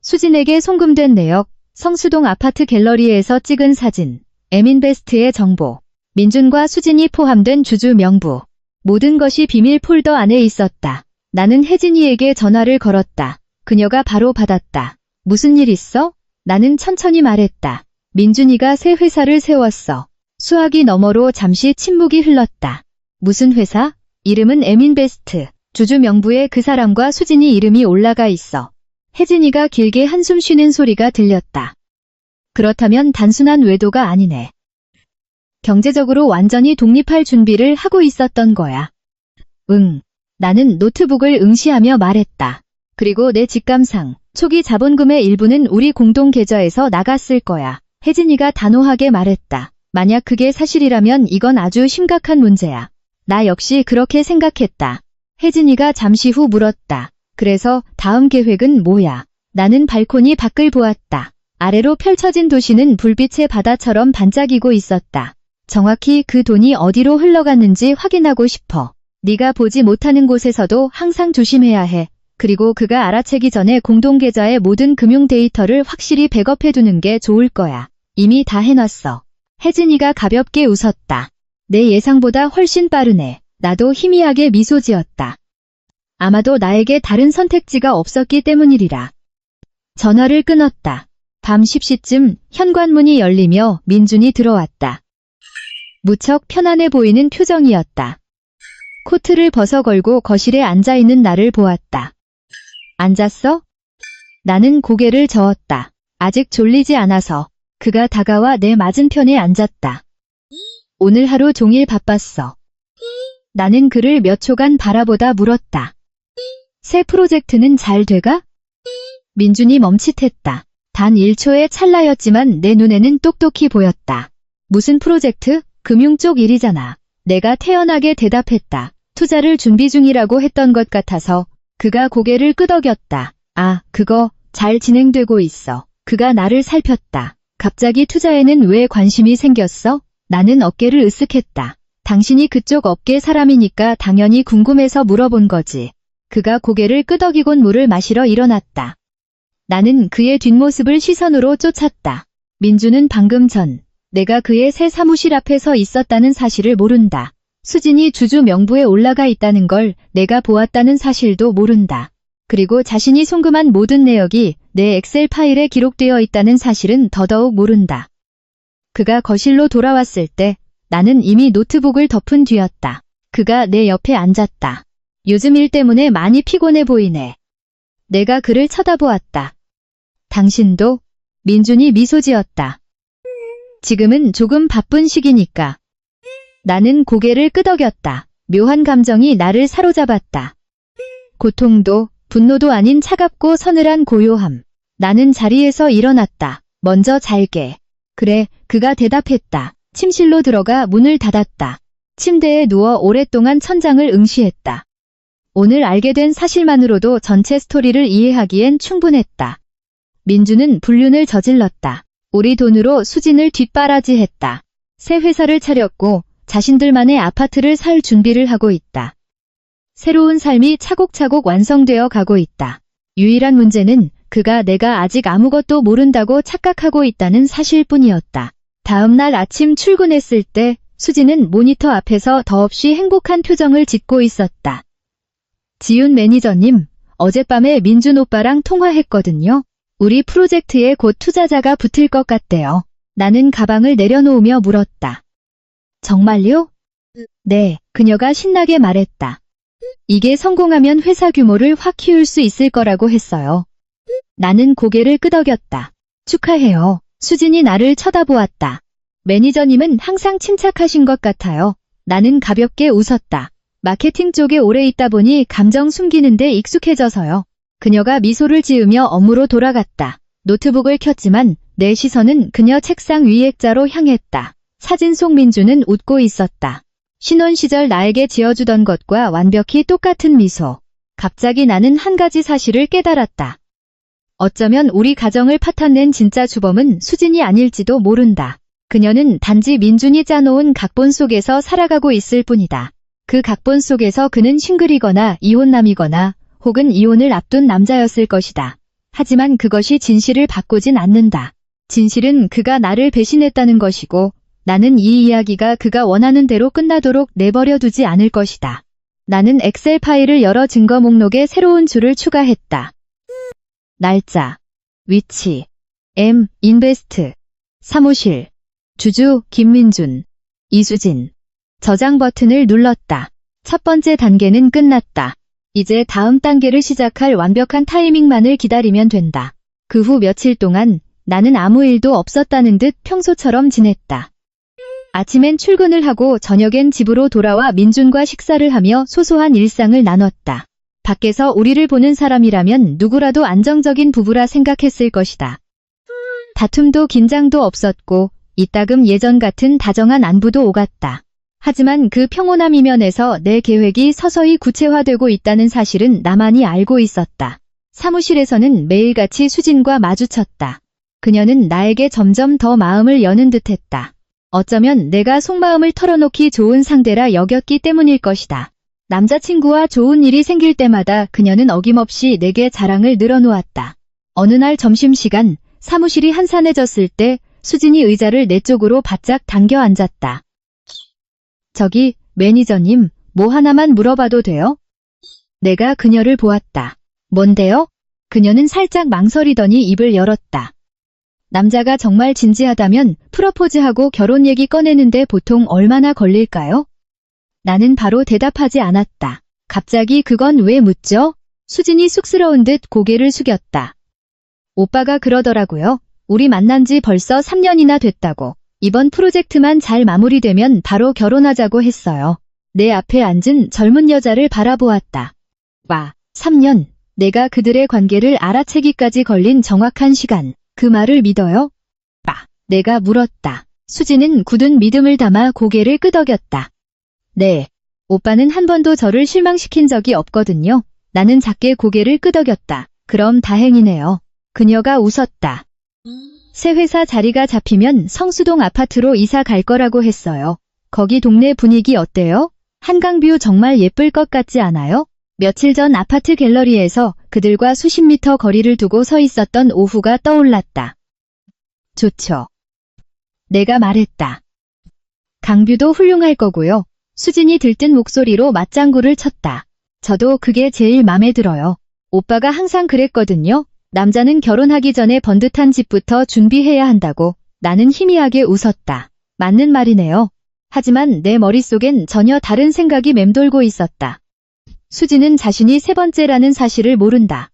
수진에게 송금된 내역, 성수동 아파트 갤러리에서 찍은 사진, 인베스트의 정보, 민준과 수진이 포함된 주주 명부. 모든 것이 비밀 폴더 안에 있었다. 나는 혜진이에게 전화를 걸었다. 그녀가 바로 받았다. 무슨 일 있어? 나는 천천히 말했다. 민준이가 새 회사를 세웠어. 수화기 너머로 잠시 침묵이 흘렀다. 무슨 회사? 이름은 인베스트. 주주 명부에 그 사람과 수진이 이름이 올라가 있어. 혜진이가 길게 한숨 쉬는 소리가 들렸다. 그렇다면 단순한 외도가 아니네. 경제적으로 완전히 독립할 준비를 하고 있었던 거야. 응. 나는 노트북을 응시하며 말했다. 그리고 내 직감상, 초기 자본금의 일부는 우리 공동 계좌에서 나갔을 거야. 혜진이가 단호하게 말했다. 만약 그게 사실이라면 이건 아주 심각한 문제야. 나 역시 그렇게 생각했다. 혜진이가 잠시 후 물었다. 그래서 다음 계획은 뭐야? 나는 발코니 밖을 보았다. 아래로 펼쳐진 도시는 불빛의 바다처럼 반짝이고 있었다. 정확히 그 돈이 어디로 흘러갔는지 확인하고 싶어. 네가 보지 못하는 곳에서도 항상 조심해야 해. 그리고 그가 알아채기 전에 공동계좌의 모든 금융 데이터를 확실히 백업해두는 게 좋을 거야. 이미 다 해놨어. 혜진이가 가볍게 웃었다. 내 예상보다 훨씬 빠르네. 나도 희미하게 미소 지었다. 아마도 나에게 다른 선택지가 없었기 때문이리라. 전화를 끊었다. 밤 10시쯤 현관문이 열리며 민준이 들어왔다. 무척 편안해 보이는 표정이었다. 코트를 벗어 걸고 거실에 앉아있는 나를 보았다. 앉았어? 나는 고개를 저었다. 아직 졸리지 않아서. 그가 다가와 내 맞은편에 앉았다. 오늘 하루 종일 바빴어. 나는 그를 몇 초간 바라보다 물었다. 새 프로젝트는 잘 돼가? 민준이 멈칫했다. 단 1초의 찰나였지만 내 눈에는 똑똑히 보였다. 무슨 프로젝트? 금융 쪽 일이잖아. 내가 태연하게 대답했다. 투자를 준비 중이라고 했던 것 같아서. 그가 고개를 끄덕였다. 아, 그거 잘 진행되고 있어. 그가 나를 살폈다. 갑자기 투자에는 왜 관심이 생겼어? 나는 어깨를 으쓱했다. 당신이 그쪽 업계 사람이니까 당연히 궁금해서 물어본 거지. 그가 고개를 끄덕이곤 물을 마시러 일어났다. 나는 그의 뒷모습을 시선으로 쫓았다. 민주는 방금 전 내가 그의 새 사무실 앞에 서 있었다는 사실을 모른다. 수진이 주주 명부에 올라가 있다는 걸 내가 보았다는 사실도 모른다. 그리고 자신이 송금한 모든 내역이 내 엑셀 파일에 기록되어 있다는 사실은 더더욱 모른다. 그가 거실로 돌아왔을 때 나는 이미 노트북을 덮은 뒤였다. 그가 내 옆에 앉았다. 요즘 일 때문에 많이 피곤해 보이네. 내가 그를 쳐다보았다. 당신도? 민준이 미소 지었다. 지금은 조금 바쁜 시기니까. 나는 고개를 끄덕였다. 묘한 감정이 나를 사로잡았다. 고통도, 분노도 아닌 차갑고 서늘한 고요함. 나는 자리에서 일어났다. 먼저 잘게. 그래, 그가 대답했다. 침실로 들어가 문을 닫았다. 침대에 누워 오랫동안 천장을 응시했다. 오늘 알게 된 사실만으로도 전체 스토리를 이해하기엔 충분했다. 민주는 불륜을 저질렀다. 우리 돈으로 수진을 뒷바라지했다. 새 회사를 차렸고 자신들만의 아파트를 살 준비를 하고 있다. 새로운 삶이 차곡차곡 완성되어 가고 있다. 유일한 문제는 그가 내가 아직 아무것도 모른다고 착각하고 있다는 사실뿐이었다. 다음 날 아침 출근했을 때 수지는 모니터 앞에서 더없이 행복한 표정을 짓고 있었다. 지훈 매니저님, 어젯밤에 민준 오빠랑 통화했거든요. 우리 프로젝트에 곧 투자자가 붙을 것 같대요. 나는 가방을 내려놓으며 물었다. 정말요? 네, 그녀가 신나게 말했다. 이게 성공하면 회사 규모를 확 키울 수 있을 거라고 했어요. 나는 고개를 끄덕였다. 축하해요. 수진이 나를 쳐다보았다. 매니저님은 항상 침착하신 것 같아요. 나는 가볍게 웃었다. 마케팅 쪽에 오래 있다 보니 감정 숨기는데 익숙해져서요. 그녀가 미소를 지으며 업무로 돌아갔다. 노트북을 켰지만 내 시선은 그녀 책상 위 액자로 향했다. 사진 속 민주는 웃고 있었다. 신혼 시절 나에게 지어주던 것과 완벽히 똑같은 미소. 갑자기 나는 한 가지 사실을 깨달았다. 어쩌면 우리 가정을 파탄낸 진짜 주범은 수진이 아닐지도 모른다. 그녀는 단지 민준이 짜놓은 각본 속에서 살아가고 있을 뿐이다. 그 각본 속에서 그는 싱글이거나 이혼남이거나 혹은 이혼을 앞둔 남자였을 것이다. 하지만 그것이 진실을 바꾸진 않는다. 진실은 그가 나를 배신했다는 것이고 나는 이 이야기가 그가 원하는 대로 끝나도록 내버려 두지 않을 것이다. 나는 엑셀 파일을 열어 증거 목록에 새로운 줄을 추가했다. 날짜, 위치, M, 인베스트, 사무실, 주주, 김민준, 이수진. 저장 버튼을 눌렀다. 첫 번째 단계는 끝났다. 이제 다음 단계를 시작할 완벽한 타이밍만을 기다리면 된다. 그 후 며칠 동안 나는 아무 일도 없었다는 듯 평소처럼 지냈다. 아침엔 출근을 하고 저녁엔 집으로 돌아와 민준과 식사를 하며 소소한 일상을 나눴다. 밖에서 우리를 보는 사람이라면 누구라도 안정적인 부부라 생각했을 것이다. 다툼도 긴장도 없었고 이따금 예전 같은 다정한 안부도 오갔다. 하지만 그 평온함 이면에서 내 계획이 서서히 구체화되고 있다는 사실은 나만이 알고 있었다. 사무실에서는 매일같이 수진과 마주쳤다. 그녀는 나에게 점점 더 마음을 여는 듯했다. 어쩌면 내가 속마음을 털어놓기 좋은 상대라 여겼기 때문일 것이다. 남자친구와 좋은 일이 생길 때마다 그녀는 어김없이 내게 자랑을 늘어놓았다. 어느 날 점심시간 사무실이 한산해졌을 때 수진이 의자를 내 쪽으로 바짝 당겨 앉았다. 저기, 매니저님, 뭐 하나만 물어봐도 돼요? 내가 그녀를 보았다. 뭔데요? 그녀는 살짝 망설이더니 입을 열었다. 남자가 정말 진지하다면 프러포즈하고 결혼 얘기 꺼내는데 보통 얼마나 걸릴까요? 나는 바로 대답하지 않았다. 갑자기 그건 왜 묻죠? 수진이 쑥스러운 듯 고개를 숙였다. 오빠가 그러더라고요. 우리 만난 지 벌써 3년이나 됐다고. 이번 프로젝트만 잘 마무리되면 바로 결혼하자고 했어요. 내 앞에 앉은 젊은 여자를 바라보았다. 와, 3년. 내가 그들의 관계를 알아채기까지 걸린 정확한 시간. 그 말을 믿어요? 내가 물었다. 수지는 굳은 믿음을 담아 고개를 끄덕였다. 네. 오빠는 한 번도 저를 실망시킨 적이 없거든요. 나는 작게 고개를 끄덕였다. 그럼 다행이네요. 그녀가 웃었다. 새 회사 자리가 잡히면 성수동 아파트로 이사 갈 거라고 했어요. 거기 동네 분위기 어때요? 한강뷰 정말 예쁠 것 같지 않아요? 며칠 전 아파트 갤러리에서 그들과 수십 미터 거리를 두고 서 있었던 오후가 떠올랐다. 좋죠. 내가 말했다. 강뷰도 훌륭할 거고요. 수진이 들뜬 목소리로 맞장구를 쳤다. 저도 그게 제일 맘에 들어요. 오빠가 항상 그랬거든요. 남자는 결혼하기 전에 번듯한 집부터 준비해야 한다고. 나는 희미하게 웃었다. 맞는 말이네요. 하지만 내 머릿속엔 전혀 다른 생각이 맴돌고 있었다. 수지는 자신이 세 번째라는 사실을 모른다.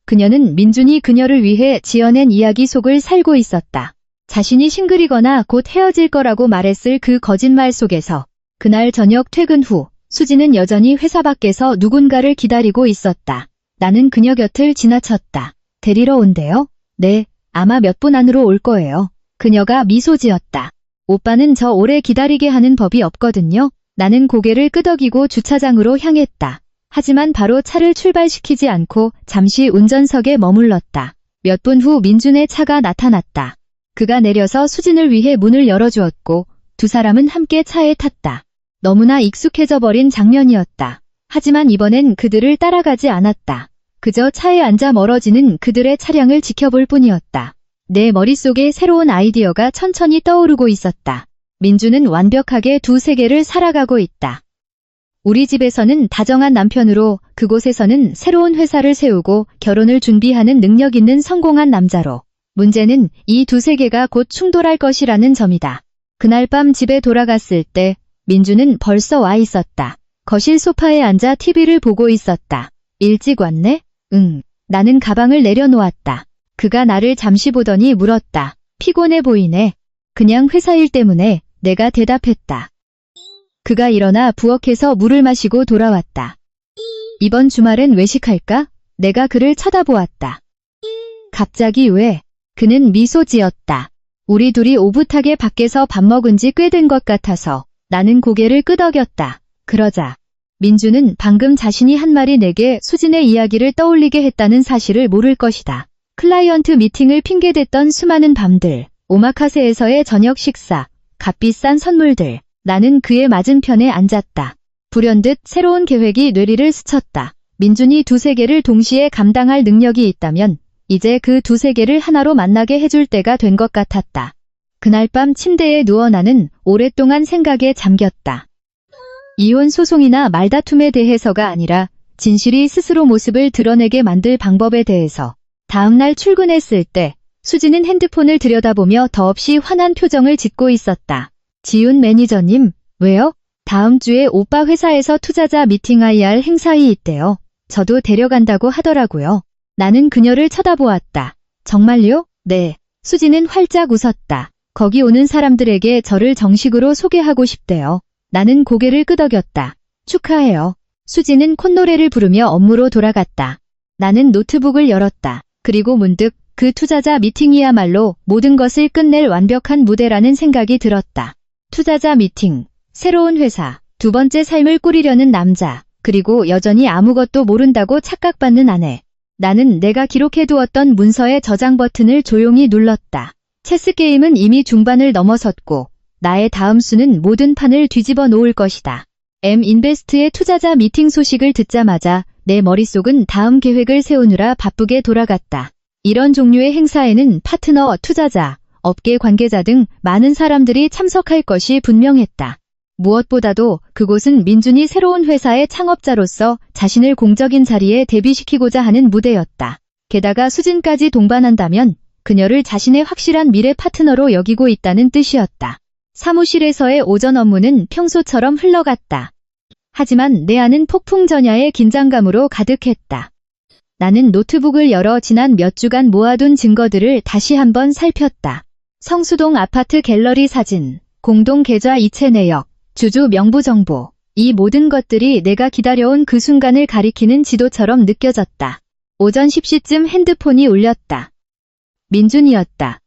그녀는 민준이 그녀를 위해 지어낸 이야기 속을 살고 있었다. 자신이 싱글이거나 곧 헤어질 거라고 말했을 그 거짓말 속에서 그날 저녁 퇴근 후 수지는 여전히 회사 밖에서 누군가를 기다리고 있었다. 나는 그녀 곁을 지나쳤다. 데리러 온대요? 네, 아마 몇 분 안으로 올 거예요. 그녀가 미소 지었다. 오빠는 저 오래 기다리게 하는 법이 없거든요. 나는 고개를 끄덕이고 주차장으로 향했다. 하지만 바로 차를 출발시키지 않고 잠시 운전석에 머물렀다. 몇 분 후 민준의 차가 나타났다. 그가 내려서 수진을 위해 문을 열어주었고 두 사람은 함께 차에 탔다. 너무나 익숙해져 버린 장면이었다. 하지만 이번엔 그들을 따라가지 않았다. 그저 차에 앉아 멀어지는 그들의 차량을 지켜볼 뿐이었다. 내 머릿속에 새로운 아이디어가 천천히 떠오르고 있었다. 민주는 완벽하게 두 세계를 살아가고 있다. 우리 집에서는 다정한 남편으로, 그곳에서는 새로운 회사를 세우고 결혼을 준비하는 능력 있는 성공한 남자로. 문제는 이 두 세계가 곧 충돌할 것이라는 점이다. 그날 밤 집에 돌아갔을 때 민주는 벌써 와 있었다. 거실 소파에 앉아 TV를 보고 있었다. 일찍 왔네? 응. 나는 가방을 내려놓았다. 그가 나를 잠시 보더니 물었다. 피곤해 보이네. 그냥 회사 일 때문에. 내가 대답했다. 그가 일어나 부엌에서 물을 마시고 돌아왔다. 이번 주말엔 외식할까? 내가 그를 쳐다보았다. 갑자기 왜? 그는 미소 지었다. 우리 둘이 오붓하게 밖에서 밥 먹은 지 꽤 된 것 같아서. 나는 고개를 끄덕였다. 그러자 민주는 방금 자신이 한 말이 내게 수진의 이야기를 떠올리게 했다는 사실을 모를 것이다. 클라이언트 미팅을 핑계댔던 수많은 밤들, 오마카세에서의 저녁 식사, 값비싼 선물들. 나는 그의 맞은편에 앉았다. 불현듯 새로운 계획이 뇌리를 스쳤다. 민준이 두 세계를 동시에 감당할 능력이 있다면 이제 그 두 세계를 하나로 만나게 해줄 때가 된 것 같았다. 그날 밤 침대에 누워 나는 오랫동안 생각에 잠겼다. 이혼 소송이나 말다툼에 대해서가 아니라 진실이 스스로 모습을 드러내게 만들 방법에 대해서. 다음날 출근했을 때 수지는 핸드폰을 들여다보며 더없이 환한 표정을 짓고 있었다. 지훈 매니저님, 왜요? 다음 주에 오빠 회사에서 투자자 미팅해야 할 행사이 있대요. 저도 데려간다고 하더라고요. 나는 그녀를 쳐다보았다. 정말요? 네. 수지는 활짝 웃었다. 거기 오는 사람들에게 저를 정식으로 소개하고 싶대요. 나는 고개를 끄덕였다. 축하해요. 수지는 콧노래를 부르며 업무로 돌아갔다. 나는 노트북을 열었다. 그리고 문득 그 투자자 미팅이야말로 모든 것을 끝낼 완벽한 무대라는 생각이 들었다. 투자자 미팅, 새로운 회사, 두 번째 삶을 꾸리려는 남자, 그리고 여전히 아무것도 모른다고 착각받는 아내. 나는 내가 기록해두었던 문서의 저장 버튼을 조용히 눌렀다. 체스 게임은 이미 중반을 넘어섰고 나의 다음 수는 모든 판을 뒤집어 놓을 것이다. M인베스트의 투자자 미팅 소식을 듣자마자 내 머릿속은 다음 계획을 세우느라 바쁘게 돌아갔다. 이런 종류의 행사에는 파트너, 투자자, 업계 관계자 등 많은 사람들이 참석할 것이 분명했다. 무엇보다도 그곳은 민준이 새로운 회사의 창업자로서 자신을 공적인 자리에 대비시키고자 하는 무대였다. 게다가 수진까지 동반한다면 그녀를 자신의 확실한 미래 파트너로 여기고 있다는 뜻이었다. 사무실에서의 오전 업무는 평소처럼 흘러갔다. 하지만 내 안은 폭풍전야의 긴장감으로 가득했다. 나는 노트북을 열어 지난 몇 주간 모아둔 증거들을 다시 한번 살폈다. 성수동 아파트 갤러리 사진, 공동 계좌 이체 내역, 주주 명부 정보, 이 모든 것들이 내가 기다려온 그 순간을 가리키는 지도처럼 느껴졌다. 오전 10시쯤 핸드폰이 울렸다. 민준이었다.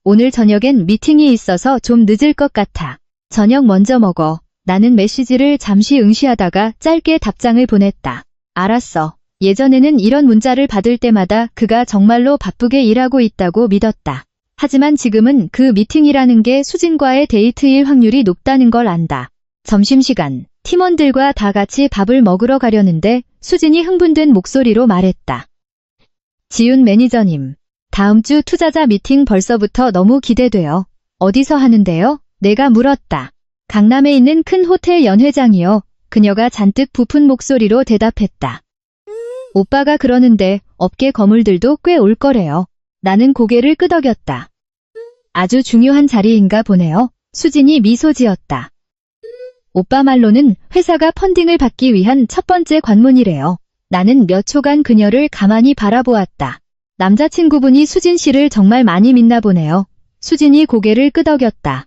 오늘 저녁엔 미팅이 있어서 좀 늦을 것 같아. 저녁 먼저 먹어. 나는 메시지를 잠시 응시하다가 짧게 답장을 보냈다. 알았어. 예전에는 이런 문자를 받을 때마다 그가 정말로 바쁘게 일하고 있다고 믿었다. 하지만 지금은 그 미팅이라는 게 수진과의 데이트일 확률이 높다는 걸 안다. 점심시간, 팀원들과 다 같이 밥을 먹으러 가려는데 수진이 흥분된 목소리로 말했다. 지훈 매니저님, 다음 주 투자자 미팅 벌써부터 너무 기대돼요. 어디서 하는데요? 내가 물었다. 강남에 있는 큰 호텔 연회장이요. 그녀가 잔뜩 부푼 목소리로 대답했다. 오빠가 그러는데 업계 거물들도 꽤 올 거래요. 나는 고개를 끄덕였다. 아주 중요한 자리인가 보네요. 수진이 미소 지었다. 오빠 말로는 회사가 펀딩을 받기 위한 첫 번째 관문이래요. 나는 몇 초간 그녀를 가만히 바라보았다. 남자친구분이 수진 씨를 정말 많이 믿나 보네요. 수진이 고개를 끄덕였다.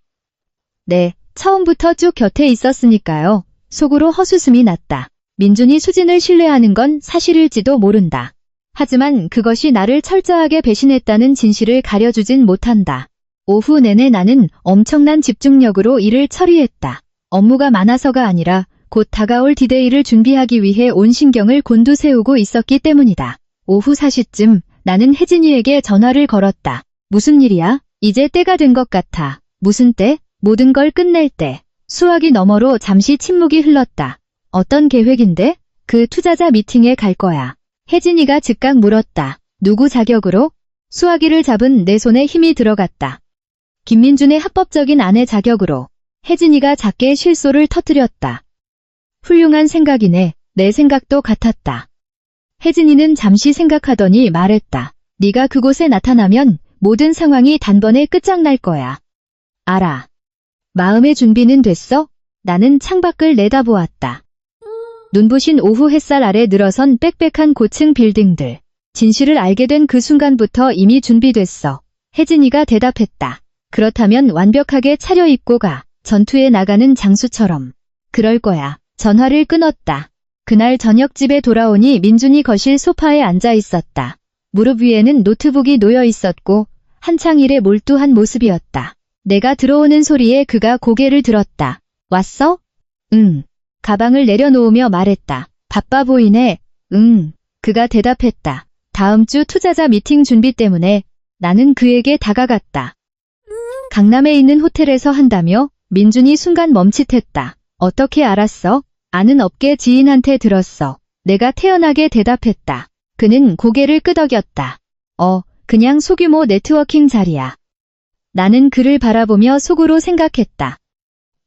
네, 처음부터 쭉 곁에 있었으니까요. 속으로 헛웃음이 났다. 민준이 수진을 신뢰하는 건 사실일지도 모른다. 하지만 그것이 나를 철저하게 배신했다는 진실을 가려주진 못한다. 오후 내내 나는 엄청난 집중력으로 일을 처리했다. 업무가 많아서가 아니라 곧 다가올 디데이를 준비하기 위해 온 신경을 곤두세우고 있었기 때문이다. 오후 4시쯤 나는 혜진이에게 전화를 걸었다. 무슨 일이야? 이제 때가 된 것 같아. 무슨 때? 모든 걸 끝낼 때. 수화기 너머로 잠시 침묵이 흘렀다. 어떤 계획인데? 그 투자자 미팅에 갈 거야. 혜진이가 즉각 물었다. 누구 자격으로? 수화기를 잡은 내 손에 힘이 들어갔다. 김민준의 합법적인 아내 자격으로. 혜진이가 작게 실소를 터뜨렸다. 훌륭한 생각이네. 내 생각도 같았다. 혜진이는 잠시 생각하더니 말했다. 네가 그곳에 나타나면 모든 상황이 단번에 끝장날 거야. 알아. 마음의 준비는 됐어? 나는 창밖을 내다보았다. 눈부신 오후 햇살 아래 늘어선 빽빽한 고층 빌딩들. 진실을 알게 된 그 순간부터 이미 준비됐어. 혜진이가 대답했다. 그렇다면 완벽하게 차려입고 가. 전투에 나가는 장수처럼. 그럴 거야. 전화를 끊었다. 그날 저녁 집에 돌아오니 민준이 거실 소파에 앉아 있었다. 무릎 위에는 노트북이 놓여 있었고 한창 일에 몰두한 모습이었다. 내가 들어오는 소리에 그가 고개를 들었다. 왔어? 응. 가방을 내려놓으며 말했다. 바빠 보이네. 응. 그가 대답했다. 다음 주 투자자 미팅 준비 때문에. 나는 그에게 다가갔다. 강남에 있는 호텔에서 한다며? 민준이 순간 멈칫했다. 어떻게 알았어? 아는 업계 지인한테 들었어. 내가 태연하게 대답했다. 그는 고개를 끄덕였다. 그냥 소규모 네트워킹 자리야. 나는 그를 바라보며 속으로 생각했다.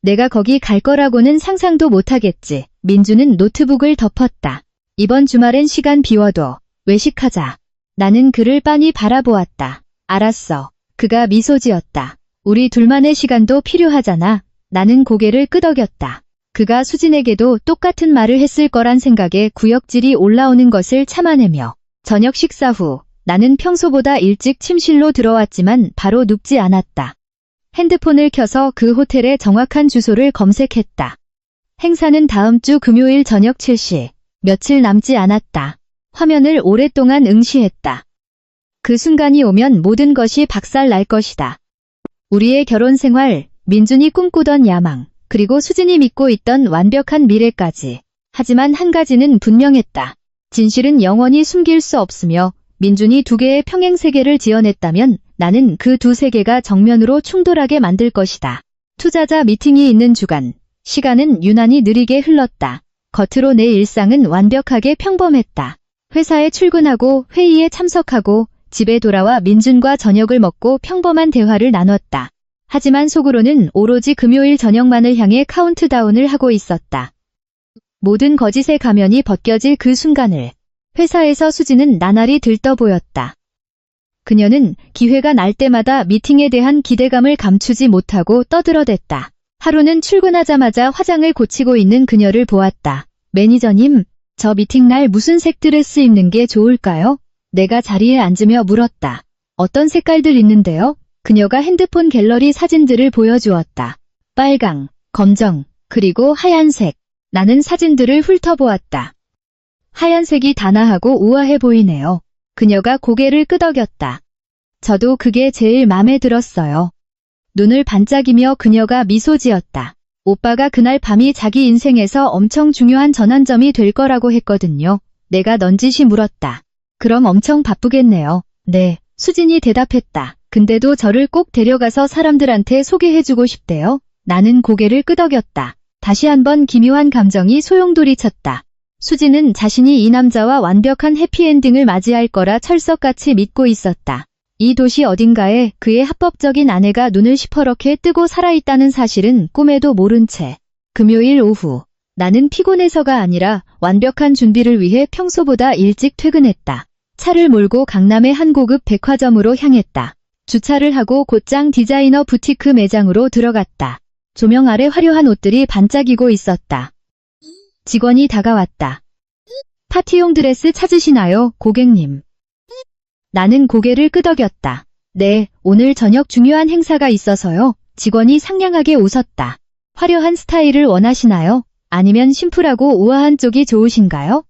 내가 거기 갈 거라고는 상상도 못하겠지. 민준은 노트북을 덮었다. 이번 주말엔 시간 비워둬. 외식하자. 나는 그를 빤히 바라보았다. 알았어. 그가 미소 지었다. 우리 둘만의 시간도 필요하잖아. 나는 고개를 끄덕였다. 그가 수진에게도 똑같은 말을 했을 거란 생각에 구역질이 올라오는 것을 참아내며 저녁 식사 후 나는 평소보다 일찍 침실로 들어왔지만 바로 눕지 않았다. 핸드폰을 켜서 그 호텔의 정확한 주소를 검색했다. 행사는 다음 주 금요일 저녁 7시. 며칠 남지 않았다. 화면을 오랫동안 응시했다. 그 순간이 오면 모든 것이 박살날 것이다. 우리의 결혼 생활, 민준이 꿈꾸던 야망, 그리고 수진이 믿고 있던 완벽한 미래까지. 하지만 한 가지는 분명했다. 진실은 영원히 숨길 수 없으며 민준이 두 개의 평행 세계를 지어냈다면 나는 그 두 세계가 정면으로 충돌하게 만들 것이다. 투자자 미팅이 있는 주간, 시간은 유난히 느리게 흘렀다. 겉으로 내 일상은 완벽하게 평범했다. 회사에 출근하고 회의에 참석하고 집에 돌아와 민준과 저녁을 먹고 평범한 대화를 나눴다. 하지만 속으로는 오로지 금요일 저녁만을 향해 카운트다운을 하고 있었다. 모든 거짓의 가면이 벗겨질 그 순간을 회사에서 수지는 나날이 들떠 보였다. 그녀는 기회가 날 때마다 미팅에 대한 기대감을 감추지 못하고 떠들어댔다. 하루는 출근하자마자 화장을 고치고 있는 그녀를 보았다. 매니저님, 저 미팅 날 무슨 색 드레스 입는 게 좋을까요? 내가 자리에 앉으며 물었다. 어떤 색깔들 있는데요? 그녀가 핸드폰 갤러리 사진들을 보여주었다. 빨강, 검정, 그리고 하얀색. 나는 사진들을 훑어보았다. 하얀색이 단아하고 우아해 보이네요. 그녀가 고개를 끄덕였다. 저도 그게 제일 마음에 들었어요. 눈을 반짝이며 그녀가 미소 지었다. 오빠가 그날 밤이 자기 인생에서 엄청 중요한 전환점이 될 거라고 했거든요. 내가 넌지시 물었다. 그럼 엄청 바쁘겠네요. 네, 수진이 대답했다. 근데도 저를 꼭 데려가서 사람들한테 소개해주고 싶대요. 나는 고개를 끄덕였다. 다시 한번 기묘한 감정이 소용돌이쳤다. 수진은 자신이 이 남자와 완벽한 해피엔딩을 맞이할 거라 철석같이 믿고 있었다. 이 도시 어딘가에 그의 합법적인 아내가 눈을 시퍼렇게 뜨고 살아있다는 사실은 꿈에도 모른 채 금요일 오후 나는 피곤해서가 아니라 완벽한 준비를 위해 평소보다 일찍 퇴근했다. 차를 몰고 강남의 한 고급 백화점으로 향했다. 주차를 하고 곧장 디자이너 부티크 매장으로 들어갔다. 조명 아래 화려한 옷들이 반짝이고 있었다. 직원이 다가왔다. 파티용 드레스 찾으시나요, 고객님? 나는 고개를 끄덕였다. 네, 오늘 저녁 중요한 행사가 있어서요. 직원이 상냥하게 웃었다. 화려한 스타일을 원하시나요? 아니면 심플하고 우아한 쪽이 좋으신가요?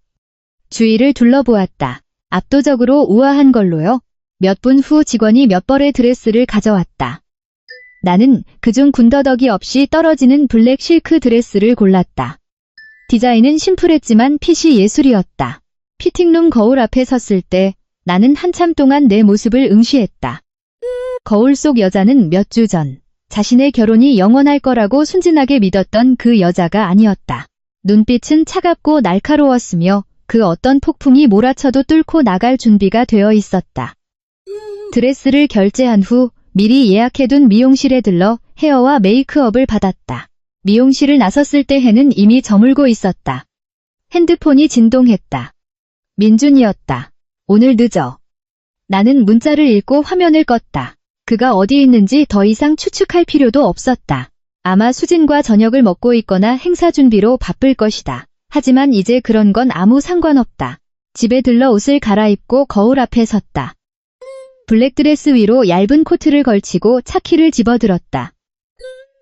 주위를 둘러보았다. 압도적으로 우아한 걸로요. 몇 분 후 직원이 몇 벌의 드레스를 가져왔다. 나는 그중 군더더기 없이 떨어지는 블랙 실크 드레스를 골랐다. 디자인은 심플했지만 핏이 예술이었다. 피팅룸 거울 앞에 섰을 때 나는 한참 동안 내 모습을 응시했다. 거울 속 여자는 몇 주 전 자신의 결혼이 영원할 거라고 순진하게 믿었던 그 여자가 아니었다. 눈빛은 차갑고 날카로웠으며 그 어떤 폭풍이 몰아쳐도 뚫고 나갈 준비가 되어 있었다. 드레스를 결제한 후 미리 예약해둔 미용실에 들러 헤어와 메이크업을 받았다. 미용실을 나섰을 때 해는 이미 저물고 있었다. 핸드폰이 진동했다. 민준이었다. 오늘 늦어. 나는 문자를 읽고 화면을 껐다. 그가 어디 있는지 더 이상 추측할 필요도 없었다. 아마 수진과 저녁을 먹고 있거나 행사 준비로 바쁠 것이다. 하지만 이제 그런 건 아무 상관없다. 집에 들러 옷을 갈아입고 거울 앞에 섰다. 블랙드레스 위로 얇은 코트를 걸치고 차키를 집어들었다.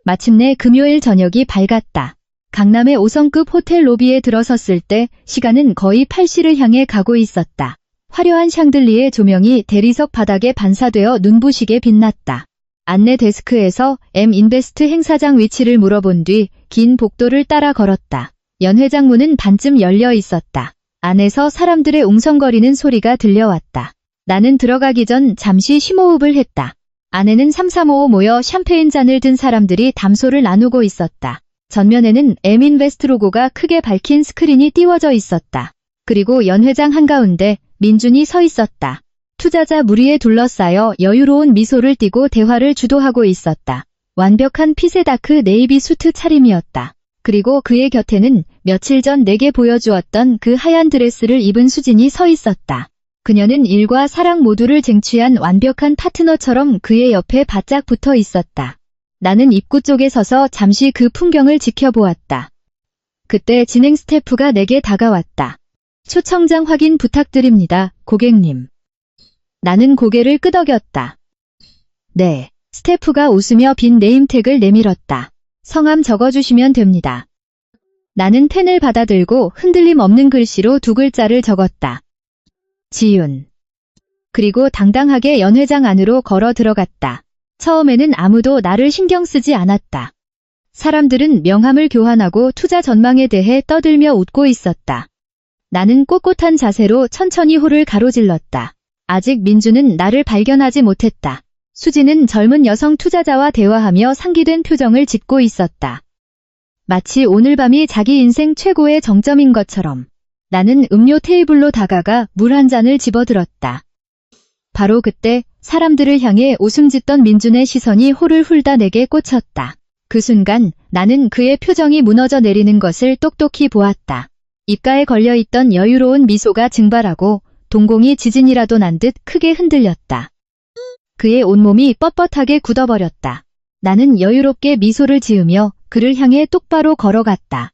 마침내 금요일 저녁이 밝았다. 강남의 5성급 호텔 로비에 들어섰을 때 시간은 거의 8시를 향해 가고 있었다. 화려한 샹들리에 조명이 대리석 바닥에 반사되어 눈부시게 빛났다. 안내 데스크에서 M인베스트 행사장 위치를 물어본 뒤 긴 복도를 따라 걸었다. 연회장 문은 반쯤 열려 있었다. 안에서 사람들의 웅성거리는 소리가 들려왔다. 나는 들어가기 전 잠시 심호흡을 했다. 안에는 335 모여 샴페인 잔을 든 사람들이 담소를 나누고 있었다. 전면에는 M인베스트 로고가 크게 밝힌 스크린이 띄워져 있었다. 그리고 연회장 한가운데 민준이 서 있었다. 투자자 무리에 둘러싸여 여유로운 미소를 띠고 대화를 주도하고 있었다. 완벽한 핏의 다크 네이비 수트 차림이었다. 그리고 그의 곁에는 며칠 전 내게 보여주었던 그 하얀 드레스를 입은 수진이 서 있었다. 그녀는 일과 사랑 모두를 쟁취한 완벽한 파트너처럼 그의 옆에 바짝 붙어 있었다. 나는 입구 쪽에 서서 잠시 그 풍경을 지켜보았다. 그때 진행 스태프가 내게 다가왔다. 초청장 확인 부탁드립니다, 고객님. 나는 고개를 끄덕였다. 네, 스태프가 웃으며 빈 네임택을 내밀었다. 성함 적어주시면 됩니다. 나는 펜을 받아들고 흔들림 없는 글씨로 두 글자를 적었다. 지윤. 그리고 당당하게 연회장 안으로 걸어 들어갔다. 처음에는 아무도 나를 신경 쓰지 않았다. 사람들은 명함을 교환하고 투자 전망에 대해 떠들며 웃고 있었다. 나는 꼿꼿한 자세로 천천히 홀을 가로질렀다. 아직 민주는 나를 발견하지 못했다. 수지는 젊은 여성 투자자와 대화하며 상기된 표정을 짓고 있었다. 마치 오늘 밤이 자기 인생 최고의 정점인 것처럼. 나는 음료 테이블로 다가가 물 한 잔을 집어들었다. 바로 그때 사람들을 향해 웃음 짓던 민준의 시선이 홀을 훌다 내게 꽂혔다. 그 순간 나는 그의 표정이 무너져 내리는 것을 똑똑히 보았다. 입가에 걸려있던 여유로운 미소가 증발하고 동공이 지진이라도 난 듯 크게 흔들렸다. 그의 온몸이 뻣뻣하게 굳어버렸다. 나는 여유롭게 미소를 지으며 그를 향해 똑바로 걸어갔다.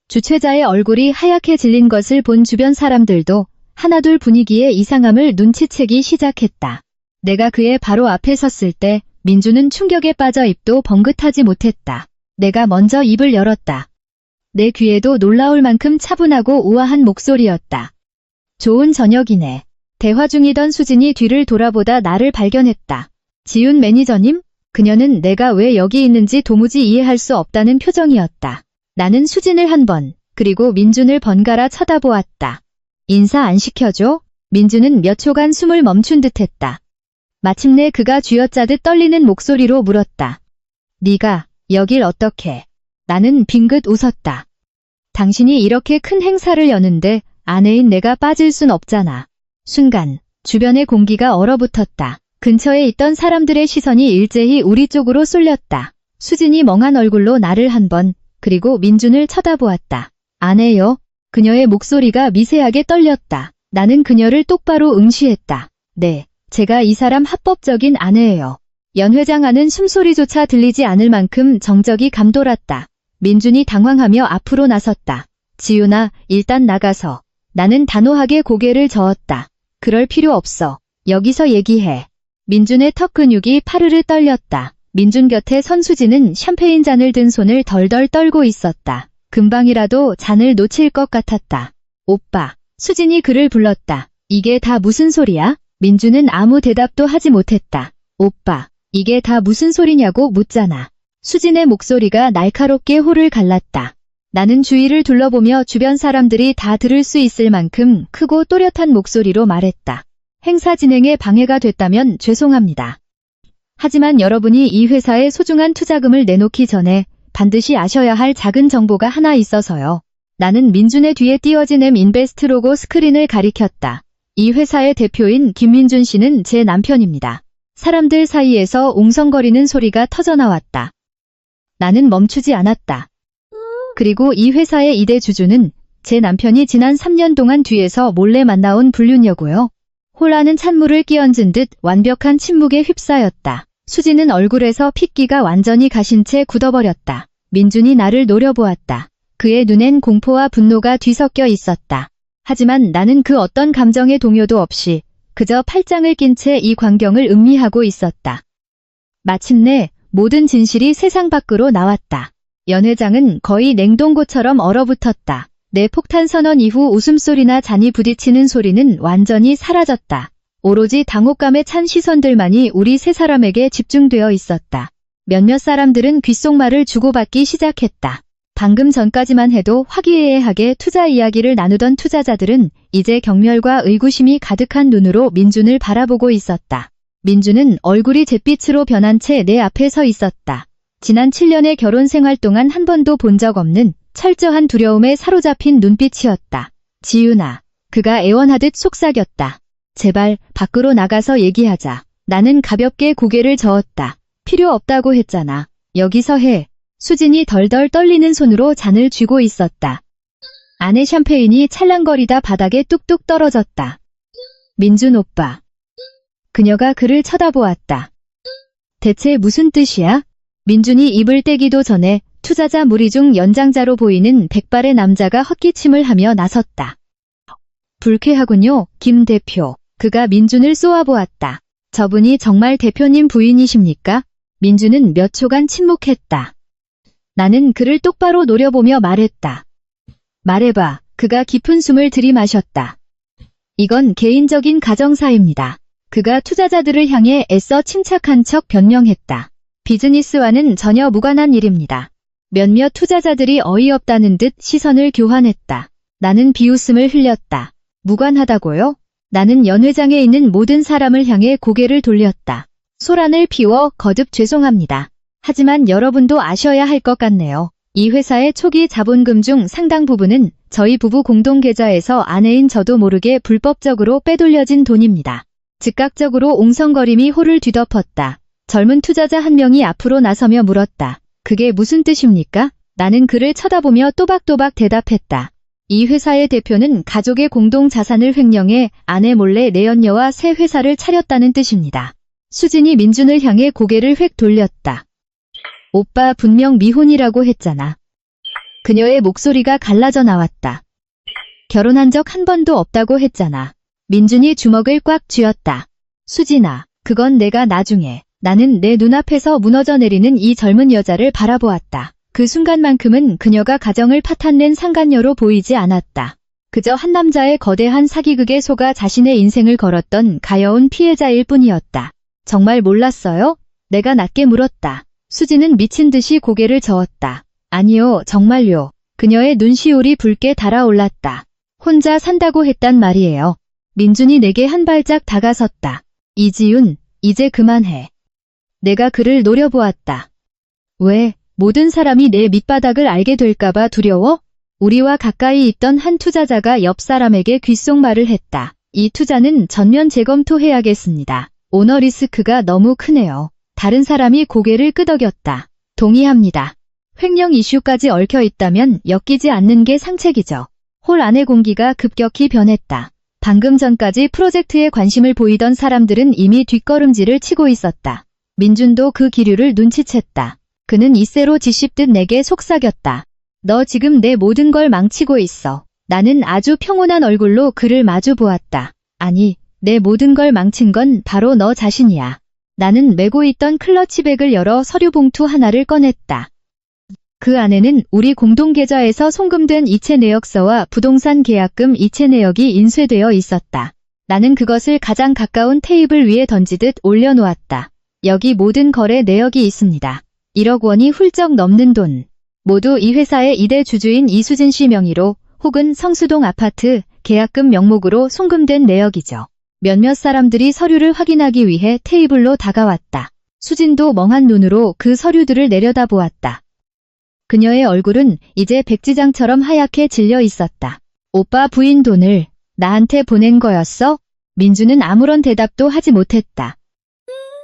주최자의 얼굴이 하얗게 질린 것을 본 주변 사람들도 하나둘 분위기의 이상함을 눈치채기 시작했다. 내가 그의 바로 앞에 섰을 때 민주는 충격에 빠져 입도 번긋하지 못했다. 내가 먼저 입을 열었다. 내 귀에도 놀라울 만큼 차분하고 우아한 목소리였다. 좋은 저녁이네. 대화 중이던 수진이 뒤를 돌아보다 나를 발견했다. 지훈 매니저님? 그녀는 내가 왜 여기 있는지 도무지 이해할 수 없다는 표정이었다. 나는 수진을 한 번, 그리고 민준을 번갈아 쳐다보았다. 인사 안 시켜줘? 민준은 몇 초간 숨을 멈춘 듯했다. 마침내 그가 쥐어짜듯 떨리는 목소리로 물었다. 네가 여길 어떻게? 나는 빙긋 웃었다. 당신이 이렇게 큰 행사를 여는데 아내인 내가 빠질 순 없잖아. 순간 주변의 공기가 얼어붙었다. 근처에 있던 사람들의 시선이 일제히 우리 쪽으로 쏠렸다. 수진이 멍한 얼굴로 나를 한 번, 그리고 민준을 쳐다보았다. 아내요? 그녀의 목소리가 미세하게 떨렸다. 나는 그녀를 똑바로 응시했다. 네, 제가 이 사람 합법적인 아내예요. 연 회장하는 숨소리조차 들리지 않을 만큼 정적이 감돌았다. 민준이 당황하며 앞으로 나섰다. 지훈아, 일단 나가서. 나는 단호하게 고개를 저었다. 그럴 필요 없어. 여기서 얘기해. 민준의 턱 근육이 파르르 떨렸다. 민준 곁에 선 수진은 샴페인 잔을 든 손을 덜덜 떨고 있었다. 금방이라도 잔을 놓칠 것 같았다. 오빠. 수진이 그를 불렀다. 이게 다 무슨 소리야? 민준은 아무 대답도 하지 못했다. 오빠. 이게 다 무슨 소리냐고 묻잖아. 수진의 목소리가 날카롭게 홀을 갈랐다. 나는 주위를 둘러보며 주변 사람들이 다 들을 수 있을 만큼 크고 또렷한 목소리로 말했다. 행사 진행에 방해가 됐다면 죄송합니다. 하지만 여러분이 이 회사에 소중한 투자금을 내놓기 전에 반드시 아셔야 할 작은 정보가 하나 있어서요. 나는 민준의 뒤에 띄워진 M-인베스트 로고 스크린을 가리켰다. 이 회사의 대표인 김민준 씨는 제 남편입니다. 사람들 사이에서 옹성거리는 소리가 터져나왔다. 나는 멈추지 않았다. 그리고 이 회사의 2대 주주는 제 남편이 지난 3년 동안 뒤에서 몰래 만나온 불륜녀고요. 홀라는 찬물을 끼얹은 듯 완벽한 침묵에 휩싸였다. 수지는 얼굴에서 핏기가 완전히 가신 채 굳어버렸다. 민준이 나를 노려보았다. 그의 눈엔 공포와 분노가 뒤섞여 있었다. 하지만 나는 그 어떤 감정의 동요도 없이 그저 팔짱을 낀 채 이 광경을 음미하고 있었다. 마침내 모든 진실이 세상 밖으로 나왔다. 연 회장은 거의 냉동고처럼 얼어붙었다. 내 폭탄 선언 이후 웃음소리나 잔이 부딪히는 소리는 완전히 사라졌다. 오로지 당혹감에 찬 시선들만이 우리 세 사람에게 집중되어 있었다. 몇몇 사람들은 귓속말을 주고받기 시작했다. 방금 전까지만 해도 화기애애하게 투자 이야기를 나누던 투자자들은 이제 경멸과 의구심이 가득한 눈으로 민준을 바라보고 있었다. 민준은 얼굴이 잿빛으로 변한 채 내 앞에 서 있었다. 지난 7년의 결혼 생활 동안 한 번도 본 적 없는 철저한 두려움에 사로잡힌 눈빛이었다. 지윤아. 그가 애원하듯 속삭였다. 제발 밖으로 나가서 얘기하자. 나는 가볍게 고개를 저었다. 필요 없다고 했잖아. 여기서 해. 수진이 덜덜 떨리는 손으로 잔을 쥐고 있었다. 안에 샴페인이 찰랑거리다 바닥에 뚝뚝 떨어졌다. 민준 오빠. 그녀가 그를 쳐다보았다. 대체 무슨 뜻이야? 민준이 입을 떼기도 전에 투자자 무리 중 연장자로 보이는 백발의 남자가 헛기침을 하며 나섰다. 불쾌하군요, 김 대표. 그가 민준을 쏘아보았다. 저분이 정말 대표님 부인이십니까? 민준은 몇 초간 침묵했다. 나는 그를 똑바로 노려보며 말했다. 말해봐. 그가 깊은 숨을 들이마셨다. 이건 개인적인 가정사입니다. 그가 투자자들을 향해 애써 침착한 척 변명했다. 비즈니스와는 전혀 무관한 일입니다. 몇몇 투자자들이 어이없다는 듯 시선을 교환했다. 나는 비웃음을 흘렸다. 무관하다고요? 나는 연 회장에 있는 모든 사람을 향해 고개를 돌렸다. 소란을 피워 거듭 죄송합니다. 하지만 여러분도 아셔야 할 것 같네요. 이 회사의 초기 자본금 중 상당 부분은 저희 부부 공동계좌에서 아내인 저도 모르게 불법적으로 빼돌려진 돈입니다. 즉각적으로 옹성거림이 홀을 뒤덮었다. 젊은 투자자 한 명이 앞으로 나서며 물었다. 그게 무슨 뜻입니까? 나는 그를 쳐다보며 또박또박 대답했다. 이 회사의 대표는 가족의 공동 자산을 횡령해 아내 몰래 내연녀와 새 회사를 차렸다는 뜻입니다. 수진이 민준을 향해 고개를 획 돌렸다. 오빠 분명 미혼이라고 했잖아. 그녀의 목소리가 갈라져 나왔다. 결혼한 적 한 번도 없다고 했잖아. 민준이 주먹을 꽉 쥐었다. 수진아, 그건 내가 나중에. 나는 내 눈앞에서 무너져 내리는 이 젊은 여자를 바라보았다. 그 순간만큼은 그녀가 가정을 파탄낸 상간녀로 보이지 않았다. 그저 한 남자의 거대한 사기극에 속아 자신의 인생을 걸었던 가여운 피해자일 뿐이었다. 정말 몰랐어요? 내가 낮게 물었다. 수지는 미친 듯이 고개를 저었다. 아니요, 정말요. 그녀의 눈시울이 붉게 달아올랐다. 혼자 산다고 했단 말이에요. 민준이 내게 한 발짝 다가섰다. 이지윤, 이제 그만해. 내가 그를 노려보았다. 왜? 모든 사람이 내 밑바닥을 알게 될까봐 두려워? 우리와 가까이 있던 한 투자자가 옆 사람에게 귓속말을 했다. 이 투자는 전면 재검토해야겠습니다. 오너 리스크가 너무 크네요. 다른 사람이 고개를 끄덕였다. 동의합니다. 횡령 이슈까지 얽혀 있다면 엮이지 않는 게 상책이죠. 홀 안의 공기가 급격히 변했다. 방금 전까지 프로젝트에 관심을 보이던 사람들은 이미 뒷걸음질을 치고 있었다. 민준도 그 기류를 눈치챘다. 그는 이세로 지씹듯 내게 속삭였다. 너 지금 내 모든 걸 망치고 있어. 나는 아주 평온한 얼굴로 그를 마주 보았다. 아니, 내 모든 걸 망친 건 바로 너 자신이야. 나는 메고 있던 클러치백을 열어 서류 봉투 하나를 꺼냈다. 그 안에는 우리 공동계좌에서 송금된 이체 내역서와 부동산 계약금 이체 내역이 인쇄되어 있었다. 나는 그것을 가장 가까운 테이블 위에 던지듯 올려놓았다. 여기 모든 거래 내역이 있습니다. 1억 원이 훌쩍 넘는 돈. 모두 이 회사의 2대 주주인 이수진 씨 명의로 혹은 성수동 아파트 계약금 명목으로 송금된 내역이죠. 몇몇 사람들이 서류를 확인하기 위해 테이블로 다가왔다. 수진도 멍한 눈으로 그 서류들을 내려다보았다. 그녀의 얼굴은 이제 백지장처럼 하얗게 질려 있었다. 오빠 부인 돈을 나한테 보낸 거였어? 민주는 아무런 대답도 하지 못했다.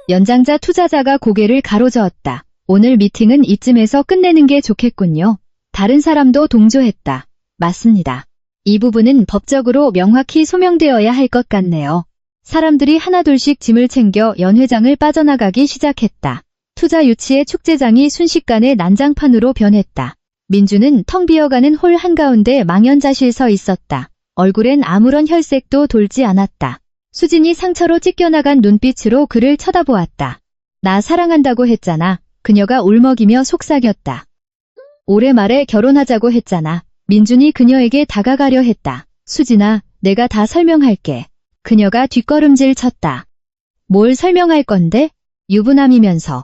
연장자 투자자가 고개를 가로저었다. 오늘 미팅은 이쯤에서 끝내는 게 좋겠군요. 다른 사람도 동조했다. 맞습니다. 이 부분은 법적으로 명확히 소명되어야 할 것 같네요. 사람들이 하나둘씩 짐을 챙겨 연회장을 빠져나가기 시작했다. 투자 유치의 축제장이 순식간에 난장판으로 변했다. 민주는 텅 비어가는 홀 한가운데 망연자실 서 있었다. 얼굴엔 아무런 혈색도 돌지 않았다. 수진이 상처로 찢겨나간 눈빛으로 그를 쳐다보았다. 나 사랑한다고 했잖아. 그녀가 울먹이며 속삭였다. 올해 말에 결혼하자고 했잖아. 민준이 그녀에게 다가가려 했다. 수진아, 내가 다 설명할게. 그녀가 뒷걸음질 쳤다. 뭘 설명할 건데? 유부남이면서.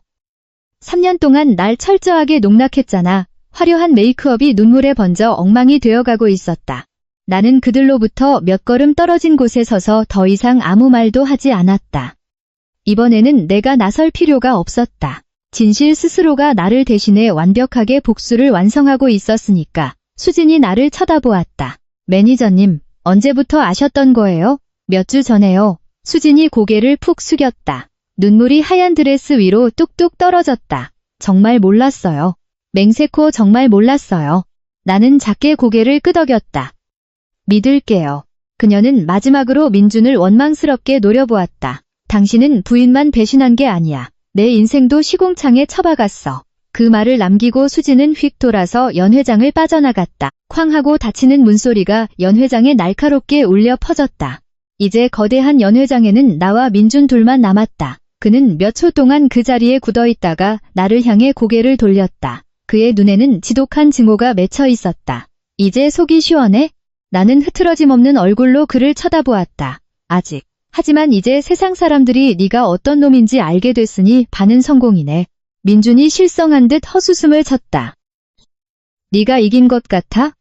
3년 동안 날 철저하게 농락했잖아. 화려한 메이크업이 눈물에 번져 엉망이 되어가고 있었다. 나는 그들로부터 몇 걸음 떨어진 곳에 서서 더 이상 아무 말도 하지 않았다. 이번에는 내가 나설 필요가 없었다. 진실 스스로가 나를 대신해 완벽하게 복수를 완성하고 있었으니까. 수진이 나를 쳐다보았다. 매니저님, 언제부터 아셨던 거예요? 몇 주 전에요. 수진이 고개를 푹 숙였다. 눈물이 하얀 드레스 위로 뚝뚝 떨어졌다. 정말 몰랐어요. 맹세코 정말 몰랐어요. 나는 작게 고개를 끄덕였다. 믿을게요. 그녀는 마지막으로 민준을 원망스럽게 노려보았다. 당신은 부인만 배신한 게 아니야. 내 인생도 시궁창에 처박았어. 그 말을 남기고 수진은 휙 돌아서 연회장을 빠져나갔다. 쾅 하고 닫히는 문소리가 연회장에 날카롭게 울려 퍼졌다. 이제 거대한 연회장에는 나와 민준 둘만 남았다. 그는 몇 초 동안 그 자리에 굳어있다가 나를 향해 고개를 돌렸다. 그의 눈에는 지독한 증오가 맺혀 있었다. 이제 속이 시원해? 나는 흐트러짐 없는 얼굴로 그를 쳐다보았다. 아직. 하지만 이제 세상 사람들이 네가 어떤 놈인지 알게 됐으니 반은 성공이네. 민준이 실성한 듯 헛웃음을 쳤다. 네가 이긴 것 같아?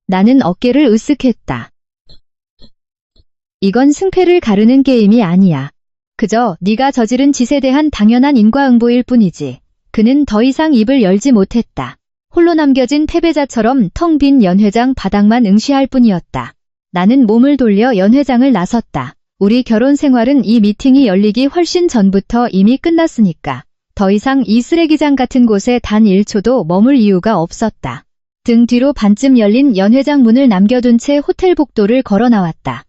나는 어깨를 으쓱했다. 이건 승패를 가르는 게임이 아니야. 그저 네가 저지른 짓에 대한 당연한 인과응보일 뿐이지. 그는 더 이상 입을 열지 못했다. 홀로 남겨진 패배자처럼 텅 빈 연회장 바닥만 응시할 뿐이었다. 나는 몸을 돌려 연회장을 나섰다. 우리 결혼 생활은 이 미팅이 열리기 훨씬 전부터 이미 끝났으니까 더 이상 이 쓰레기장 같은 곳에 단 1초도 머물 이유가 없었다. 등 뒤로 반쯤 열린 연회장 문을 남겨둔 채 호텔 복도를 걸어 나왔다.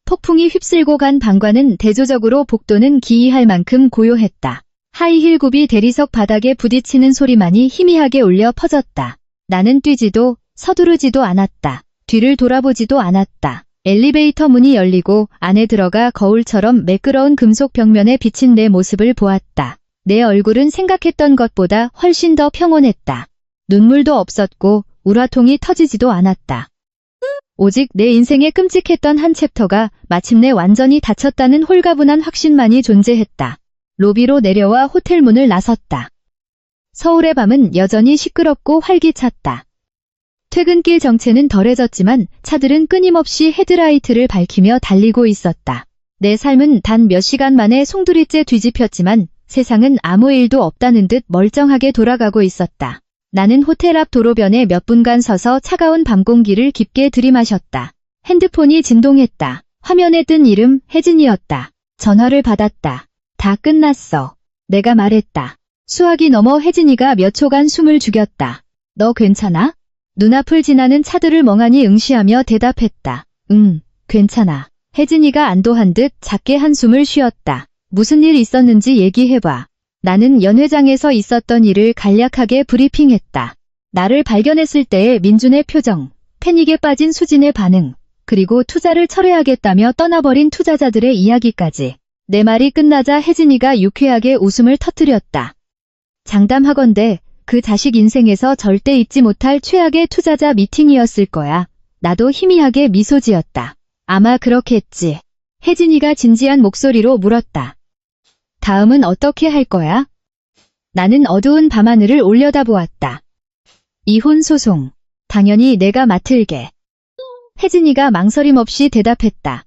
폭풍이 휩쓸고 간 방과는 대조적으로 복도는 기이할 만큼 고요했다. 하이힐 굽이 대리석 바닥에 부딪히는 소리만이 희미하게 울려 퍼졌다. 나는 뛰지도 서두르지도 않았다. 뒤를 돌아보지도 않았다. 엘리베이터 문이 열리고 안에 들어가 거울처럼 매끄러운 금속 벽면에 비친 내 모습을 보았다. 내 얼굴은 생각했던 것보다 훨씬 더 평온했다. 눈물도 없었고 우라통이 터지지도 않았다. 오직 내 인생에 끔찍했던 한 챕터가 마침내 완전히 닫혔다는 홀가분한 확신만이 존재했다. 로비로 내려와 호텔 문을 나섰다. 서울의 밤은 여전히 시끄럽고 활기찼다. 퇴근길 정체는 덜해졌지만 차들은 끊임없이 헤드라이트를 밝히며 달리고 있었다. 내 삶은 단 몇 시간 만에 송두리째 뒤집혔지만 세상은 아무 일도 없다는 듯 멀쩡하게 돌아가고 있었다. 나는 호텔 앞 도로변에 몇 분간 서서 차가운 밤 공기를 깊게 들이마셨다. 핸드폰이 진동했다. 화면에 뜬 이름 혜진이었다. 전화를 받았다. 다 끝났어. 내가 말했다. 수화기 너머 혜진이가 몇 초간 숨을 죽였다. 너 괜찮아? 눈앞을 지나는 차들을 멍하니 응시하며 대답했다. 응, 괜찮아. 혜진이가 안도한 듯 작게 한숨을 쉬었다. 무슨 일 있었는지 얘기해봐. 나는 연회장에서 있었던 일을 간략하게 브리핑했다. 나를 발견했을 때의 민준의 표정, 패닉에 빠진 수진의 반응, 그리고 투자를 철회하겠다며 떠나버린 투자자들의 이야기까지. 내 말이 끝나자 혜진이가 유쾌하게 웃음을 터뜨렸다. 장담하건대 그 자식 인생에서 절대 잊지 못할 최악의 투자자 미팅이었을 거야. 나도 희미하게 미소 지었다. 아마 그렇겠지. 혜진이가 진지한 목소리로 물었다. 다음은 어떻게 할 거야? 나는 어두운 밤하늘을 올려다보았다. 이혼 소송. 당연히 내가 맡을게. 혜진이가 망설임 없이 대답했다.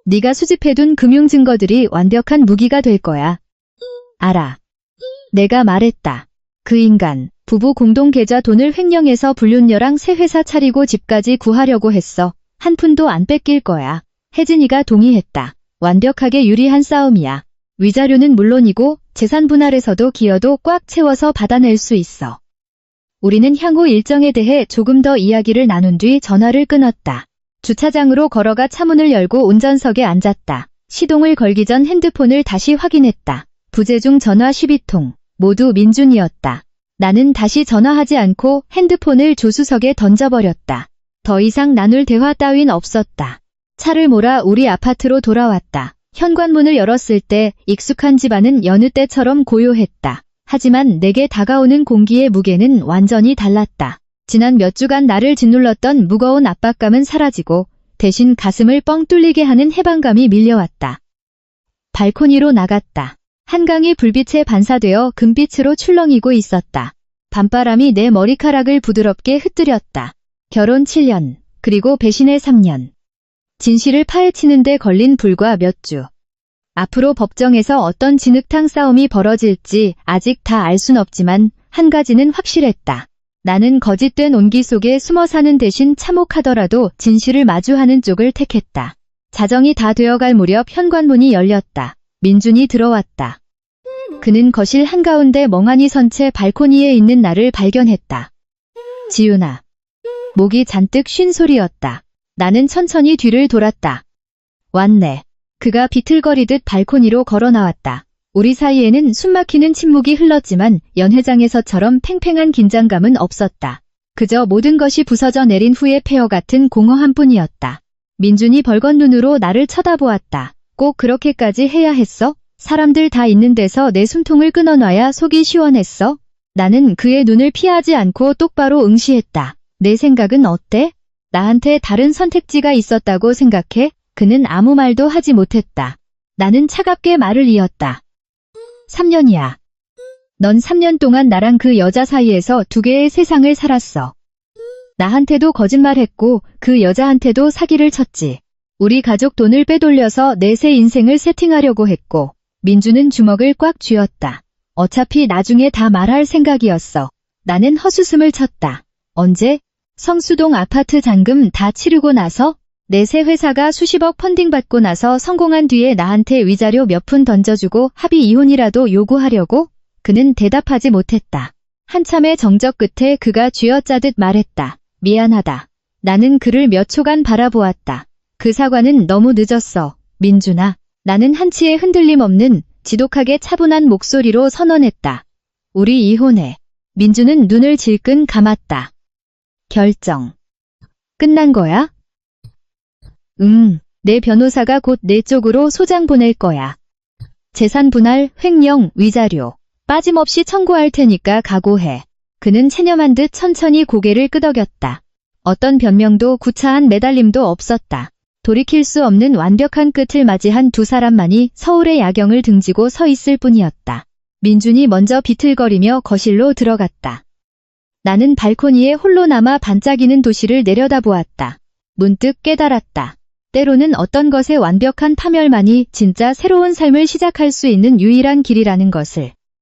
네가 수집해둔 금융 증거들이 완벽한 무기가 될 거야. 알아. 내가 말했다. 그 인간, 부부 공동 계좌 돈을 횡령해서 불륜녀랑 새 회사 차리고 집까지 구하려고 했어. 한 푼도 안 뺏길 거야. 혜진이가 동의했다. 완벽하게 유리한 싸움이야. 위자료는 물론이고 재산 분할에서도 기여도 꽉 채워서 받아낼 수 있어. 우리는 향후 일정에 대해 조금 더 이야기를 나눈 뒤 전화를 끊었다. 주차장으로 걸어가 차문을 열고 운전석에 앉았다. 시동을 걸기 전 핸드폰을 다시 확인했다. 부재중 전화 12통. 모두 민준이었다. 나는 다시 전화하지 않고 핸드폰을 조수석에 던져버렸다. 더 이상 나눌 대화 따윈 없었다. 차를 몰아 우리 아파트로 돌아왔다. 현관문을 열었을 때 익숙한 집안은 여느 때처럼 고요했다. 하지만 내게 다가오는 공기의 무게는 완전히 달랐다. 지난 몇 주간 나를 짓눌렀던 무거운 압박감은 사라지고 대신 가슴을 뻥 뚫리게 하는 해방감이 밀려왔다. 발코니로 나갔다. 한강이 불빛에 반사되어 금빛으로 출렁이고 있었다. 밤바람이 내 머리카락을 부드럽게 흩뜨렸다. 결혼 7년, 그리고 배신의 3년. 진실을 파헤치는 데 걸린 불과 몇 주. 앞으로 법정에서 어떤 진흙탕 싸움이 벌어질지 아직 다 알 순 없지만 한 가지는 확실했다. 나는 거짓된 온기 속에 숨어 사는 대신 참혹하더라도 진실을 마주하는 쪽을 택했다. 자정이 다 되어갈 무렵 현관문이 열렸다. 민준이 들어왔다. 그는 거실 한가운데 멍하니 선 채 발코니에 있는 나를 발견했다. 지윤아. 목이 잔뜩 쉰 소리였다. 나는 천천히 뒤를 돌았다. 왔네. 그가 비틀거리듯 발코니로 걸어 나왔다. 우리 사이에는 숨막히는 침묵이 흘렀지만 연회장에서처럼 팽팽한 긴장감은 없었다. 그저 모든 것이 부서져 내린 후의 폐허 같은 공허함 뿐이었다. 민준이 벌건 눈으로 나를 쳐다보았다. 꼭 그렇게까지 해야 했어? 사람들 다 있는 데서 내 숨통을 끊어놔야 속이 시원했어? 나는 그의 눈을 피하지 않고 똑바로 응시했다. 내 생각은 어때? 나한테 다른 선택지가 있었다고 생각해? 그는 아무 말도 하지 못했다. 나는 차갑게 말을 이었다. 3년이야. 넌 3년 동안 나랑 그 여자 사이에서 두 개의 세상을 살았어. 나한테도 거짓말했고 그 여자한테도 사기를 쳤지. 우리 가족 돈을 빼돌려서 내 새 인생을 세팅하려고 했고. 민주는 주먹을 꽉 쥐었다. 어차피 나중에 다 말할 생각이었어. 나는 헛웃음을 쳤다. 언제? 성수동 아파트 잔금 다 치르고 나서? 내 새 회사가 수십억 펀딩 받고 나서 성공한 뒤에 나한테 위자료 몇 푼 던져주고 합의 이혼이라도 요구하려고? 그는 대답하지 못했다. 한참의 정적 끝에 그가 쥐어짜듯 말했다. 미안하다. 나는 그를 몇 초간 바라보았다. 그 사과는 너무 늦었어, 민준아. 나는 한치의 흔들림 없는 지독하게 차분한 목소리로 선언했다. 우리 이혼해. 민준은 눈을 질끈 감았다. 결정. 끝난 거야? 응, 내 변호사가 곧 내 쪽으로 소장 보낼 거야. 재산 분할, 횡령, 위자료 빠짐없이 청구할 테니까 각오해. 그는 체념한 듯 천천히 고개를 끄덕였다. 어떤 변명도 구차한 매달림도 없었다. 돌이킬 수 없는 완벽한 끝을 맞이한 두 사람만이 서울의 야경을 등지고 서 있을 뿐이었다. 민준이 먼저 비틀거리며 거실로 들어갔다. 나는 발코니에 홀로 남아 반짝이는 도시를 내려다보았다. 문득 깨달았다. 때로는 어떤 것의 완벽한 파멸만이 진짜 새로운 삶을 시작할 수 있는 유일한 길이라는 것을.